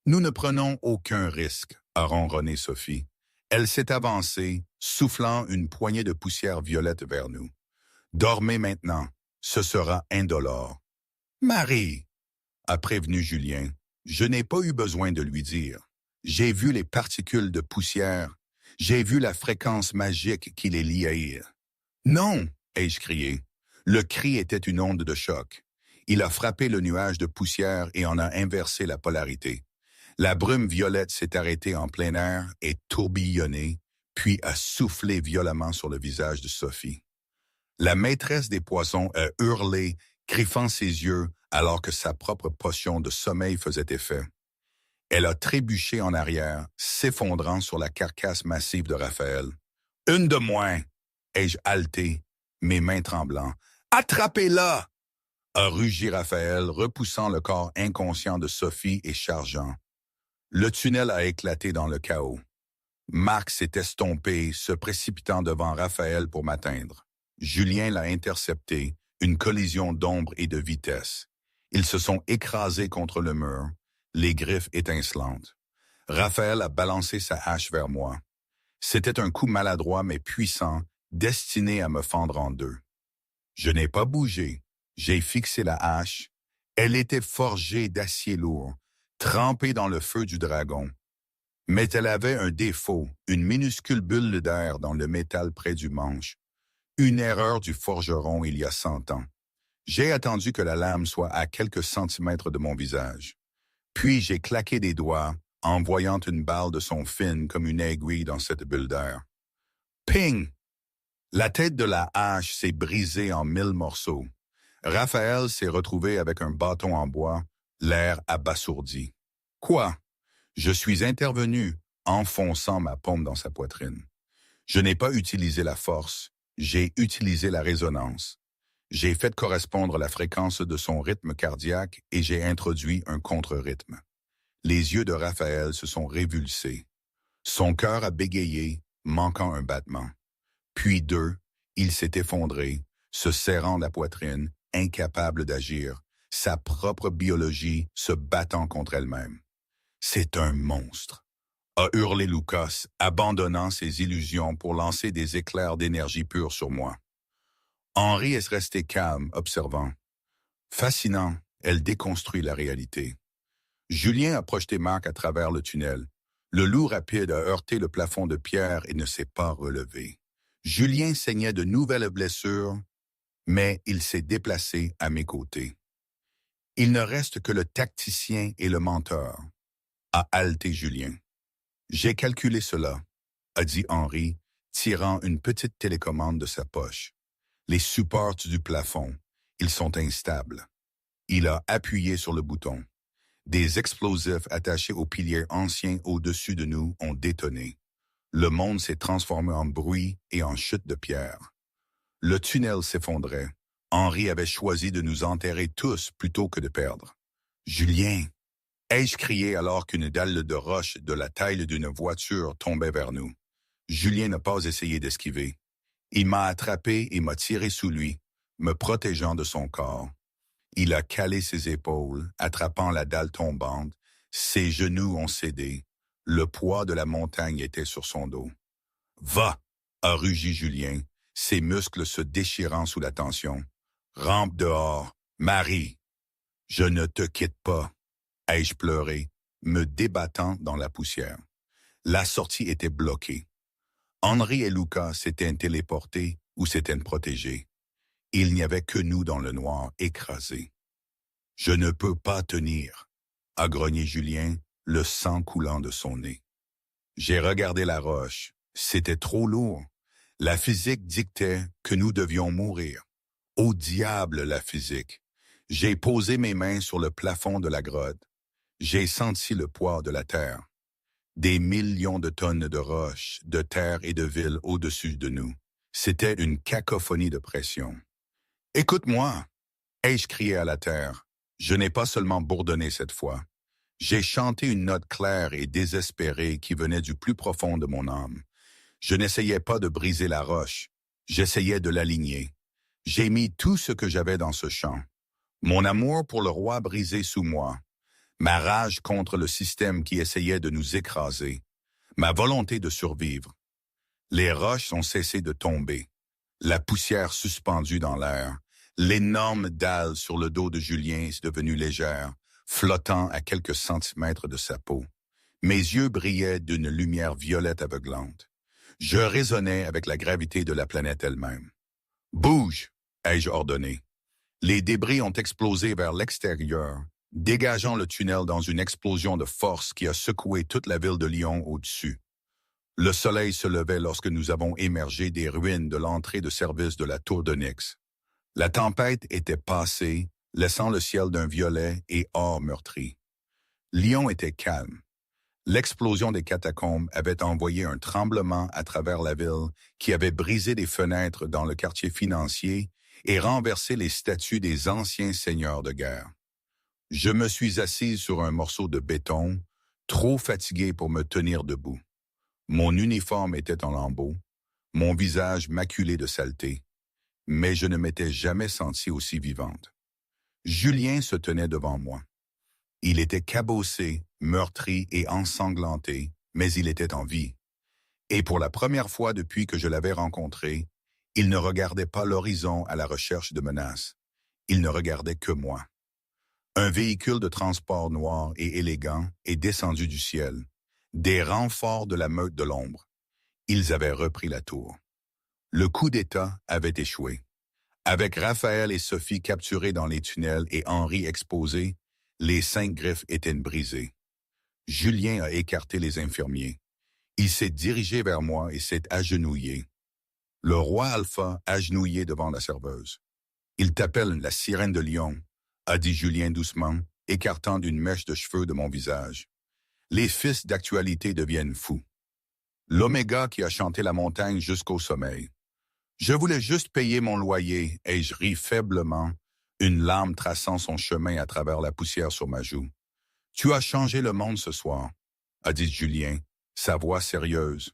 Nous ne prenons aucun risque, a ronronné Sophie. Elle s'est avancée, soufflant une poignée de poussière violette vers nous. Dormez maintenant, ce sera indolore. Marie, a prévenu Julien. Je n'ai pas eu besoin de lui dire. J'ai vu les particules de poussière. J'ai vu la fréquence magique qui les liait. Non, ai-je crié. Le cri était une onde de choc. Il a frappé le nuage de poussière et en a inversé la polarité. La brume violette s'est arrêtée en plein air et tourbillonnée, puis a soufflé violemment sur le visage de Sophie. La maîtresse des poissons a hurlé, griffant ses yeux alors que sa propre potion de sommeil faisait effet. Elle a trébuché en arrière, s'effondrant sur la carcasse massive de Raphaël. « Une de moins !» ai-je haleté, mes mains tremblant. « Attrapez-la !» a rugi Raphaël, repoussant le corps inconscient de Sophie et chargeant. Le tunnel a éclaté dans le chaos. Marc s'est estompé, se précipitant devant Raphaël pour m'atteindre. Julien l'a intercepté, une collision d'ombre et de vitesse. Ils se sont écrasés contre le mur, les griffes étincelantes. Raphaël a balancé sa hache vers moi. C'était un coup maladroit mais puissant, destiné à me fendre en deux. Je n'ai pas bougé. J'ai fixé la hache. Elle était forgée d'acier lourd, trempée dans le feu du dragon. Mais elle avait un défaut, une minuscule bulle d'air dans le métal près du manche. Une erreur du forgeron il y a 100 ans. J'ai attendu que la lame soit à quelques centimètres de mon visage. Puis j'ai claqué des doigts, en voyant une balle de son fine comme une aiguille dans cette bulle d'air. Ping! La tête de la hache s'est brisée en 1000 morceaux. Raphaël s'est retrouvé avec un bâton en bois, l'air abasourdi. Quoi? Je suis intervenu, enfonçant ma paume dans sa poitrine. Je n'ai pas utilisé la force, j'ai utilisé la résonance. J'ai fait correspondre la fréquence de son rythme cardiaque et j'ai introduit un contre-rythme. Les yeux de Raphaël se sont révulsés. Son cœur a bégayé, manquant un battement. Puis 2, il s'est effondré, se serrant la poitrine, incapable d'agir, sa propre biologie se battant contre elle-même. C'est un monstre, a hurlé Lucas, abandonnant ses illusions pour lancer des éclairs d'énergie pure sur moi. Henri est resté calme, observant. Fascinant, elle déconstruit la réalité. Julien a projeté Marc à travers le tunnel. Le loup rapide a heurté le plafond de pierre et ne s'est pas relevé. Julien saignait de nouvelles blessures, mais il s'est déplacé à mes côtés. Il ne reste que le tacticien et le menteur, a haleté Julien. J'ai calculé cela, a dit Henri, tirant une petite télécommande de sa poche. Les supports du plafond, ils sont instables. Il a appuyé sur le bouton. Des explosifs attachés aux piliers anciens au-dessus de nous ont détonné. Le monde s'est transformé en bruit et en chute de pierre. Le tunnel s'effondrait. Henri avait choisi de nous enterrer tous plutôt que de perdre. « Julien !» ai-je crié alors qu'une dalle de roche de la taille d'une voiture tombait vers nous. Julien n'a pas essayé d'esquiver. Il m'a attrapé et m'a tiré sous lui, me protégeant de son corps. Il a calé ses épaules, attrapant la dalle tombante. Ses genoux ont cédé. Le poids de la montagne était sur son dos. « Va !» a rugi Julien, ses muscles se déchirant sous la tension. « Rampe dehors, Marie !»« Je ne te quitte pas !» ai-je pleuré, me débattant dans la poussière. La sortie était bloquée. Henri et Lucas s'étaient téléportés ou s'étaient protégés. Il n'y avait que nous dans le noir, écrasés. « Je ne peux pas tenir !» a grogné Julien, le sang coulant de son nez. J'ai regardé la roche. C'était trop lourd. La physique dictait que nous devions mourir. Au diable la physique! J'ai posé mes mains sur le plafond de la grotte. J'ai senti le poids de la terre. Des millions de tonnes de roches, de terre et de villes au-dessus de nous. C'était une cacophonie de pression. « Écoute-moi !» ai-je crié à la terre. Je n'ai pas seulement bourdonné cette fois. J'ai chanté une note claire et désespérée qui venait du plus profond de mon âme. Je n'essayais pas de briser la roche. J'essayais de l'aligner. J'ai mis tout ce que j'avais dans ce chant. Mon amour pour le roi brisé sous moi. Ma rage contre le système qui essayait de nous écraser. Ma volonté de survivre. Les roches ont cessé de tomber. La poussière suspendue dans l'air. L'énorme dalle sur le dos de Julien est devenue légère, flottant à quelques centimètres de sa peau. Mes yeux brillaient d'une lumière violette aveuglante. Je résonnais avec la gravité de la planète elle-même. « Bouge !» ai-je ordonné. Les débris ont explosé vers l'extérieur, dégageant le tunnel dans une explosion de force qui a secoué toute la ville de Lyon au-dessus. Le soleil se levait lorsque nous avons émergé des ruines de l'entrée de service de la tour d'Onyx. La tempête était passée, laissant le ciel d'un violet et or meurtri. Lyon était calme. L'explosion des catacombes avait envoyé un tremblement à travers la ville qui avait brisé des fenêtres dans le quartier financier et renversé les statues des anciens seigneurs de guerre. Je me suis assise sur un morceau de béton, trop fatigué pour me tenir debout. Mon uniforme était en lambeaux, mon visage maculé de saleté, mais je ne m'étais jamais sentie aussi vivante. Julien se tenait devant moi. Il était cabossé, meurtri et ensanglanté, mais il était en vie. Et pour la première fois depuis que je l'avais rencontré, il ne regardait pas l'horizon à la recherche de menaces. Il ne regardait que moi. Un véhicule de transport noir et élégant est descendu du ciel. Des renforts de la meute de l'ombre. Ils avaient repris la tour. Le coup d'État avait échoué. Avec Raphaël et Sophie capturés dans les tunnels et Henri exposé, les 5 griffes étaient brisées. Julien a écarté les infirmiers. Il s'est dirigé vers moi et s'est agenouillé. Le roi Alpha agenouillé devant la serveuse. « Il t'appelle la sirène de Lyon », a dit Julien doucement, écartant d'une mèche de cheveux de mon visage. Les fils d'actualité deviennent fous. L'Oméga qui a chanté la montagne jusqu'au sommeil. Je voulais juste payer mon loyer, et je ris faiblement, une larme traçant son chemin à travers la poussière sur ma joue. Tu as changé le monde ce soir, a dit Julien, sa voix sérieuse.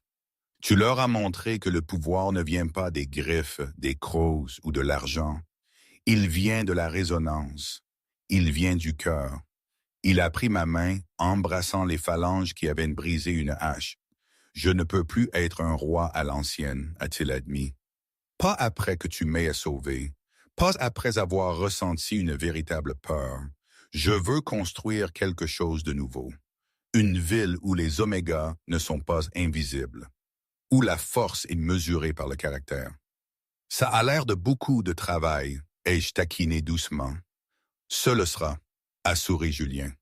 Tu leur as montré que le pouvoir ne vient pas des griffes, des crocs ou de l'argent. Il vient de la résonance. Il vient du cœur. Il a pris ma main, embrassant les phalanges qui avaient brisé une hache. Je ne peux plus être un roi à l'ancienne, a-t-il admis. Pas après que tu m'aies sauvé, pas après avoir ressenti une véritable peur. Je veux construire quelque chose de nouveau. Une ville où les omégas ne sont pas invisibles, où la force est mesurée par le caractère. Ça a l'air de beaucoup de travail, ai-je taquiné doucement. Ce le sera, a souri Julien.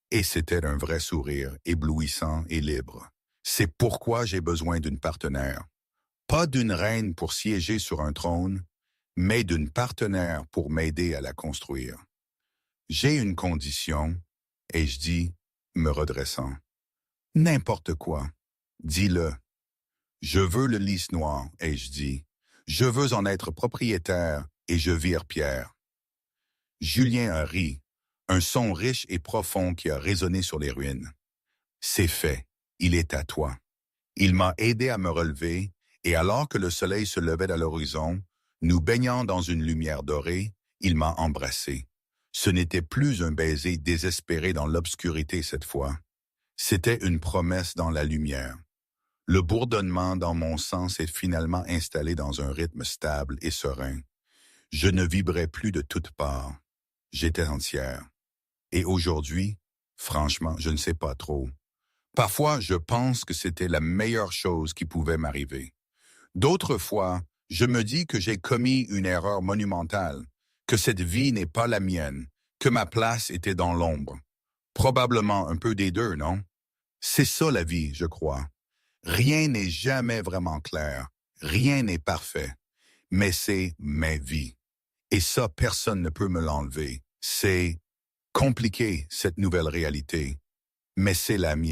Et c'était un vrai sourire, éblouissant et libre. C'est pourquoi j'ai besoin d'une partenaire. Pas d'une reine pour siéger sur un trône, mais d'une partenaire pour m'aider à la construire. J'ai une condition, et je dis, me redressant. N'importe quoi. Dis-le. Je veux le lys noir, et je dis. Je veux en être propriétaire, et je vire Pierre. Julien a ri, un son riche et profond qui a résonné sur les ruines. C'est fait. Il est à toi. Il m'a aidé à me relever, et alors que le soleil se levait à l'horizon, nous baignant dans une lumière dorée, il m'a embrassé. Ce n'était plus un baiser désespéré dans l'obscurité cette fois. C'était une promesse dans la lumière. Le bourdonnement dans mon sang s'est finalement installé dans un rythme stable et serein. Je ne vibrais plus de toutes parts. J'étais entière. Et aujourd'hui, franchement, je ne sais pas trop. Parfois, je pense que c'était la meilleure chose qui pouvait m'arriver. D'autres fois, je me dis que j'ai commis une erreur monumentale, que cette vie n'est pas la mienne, que ma place était dans l'ombre. Probablement un peu des deux, non? C'est ça la vie, je crois. Rien n'est jamais vraiment clair, rien n'est parfait, mais c'est ma vie. Et ça, personne ne peut me l'enlever. C'est compliqué, cette nouvelle réalité, mais c'est la mienne.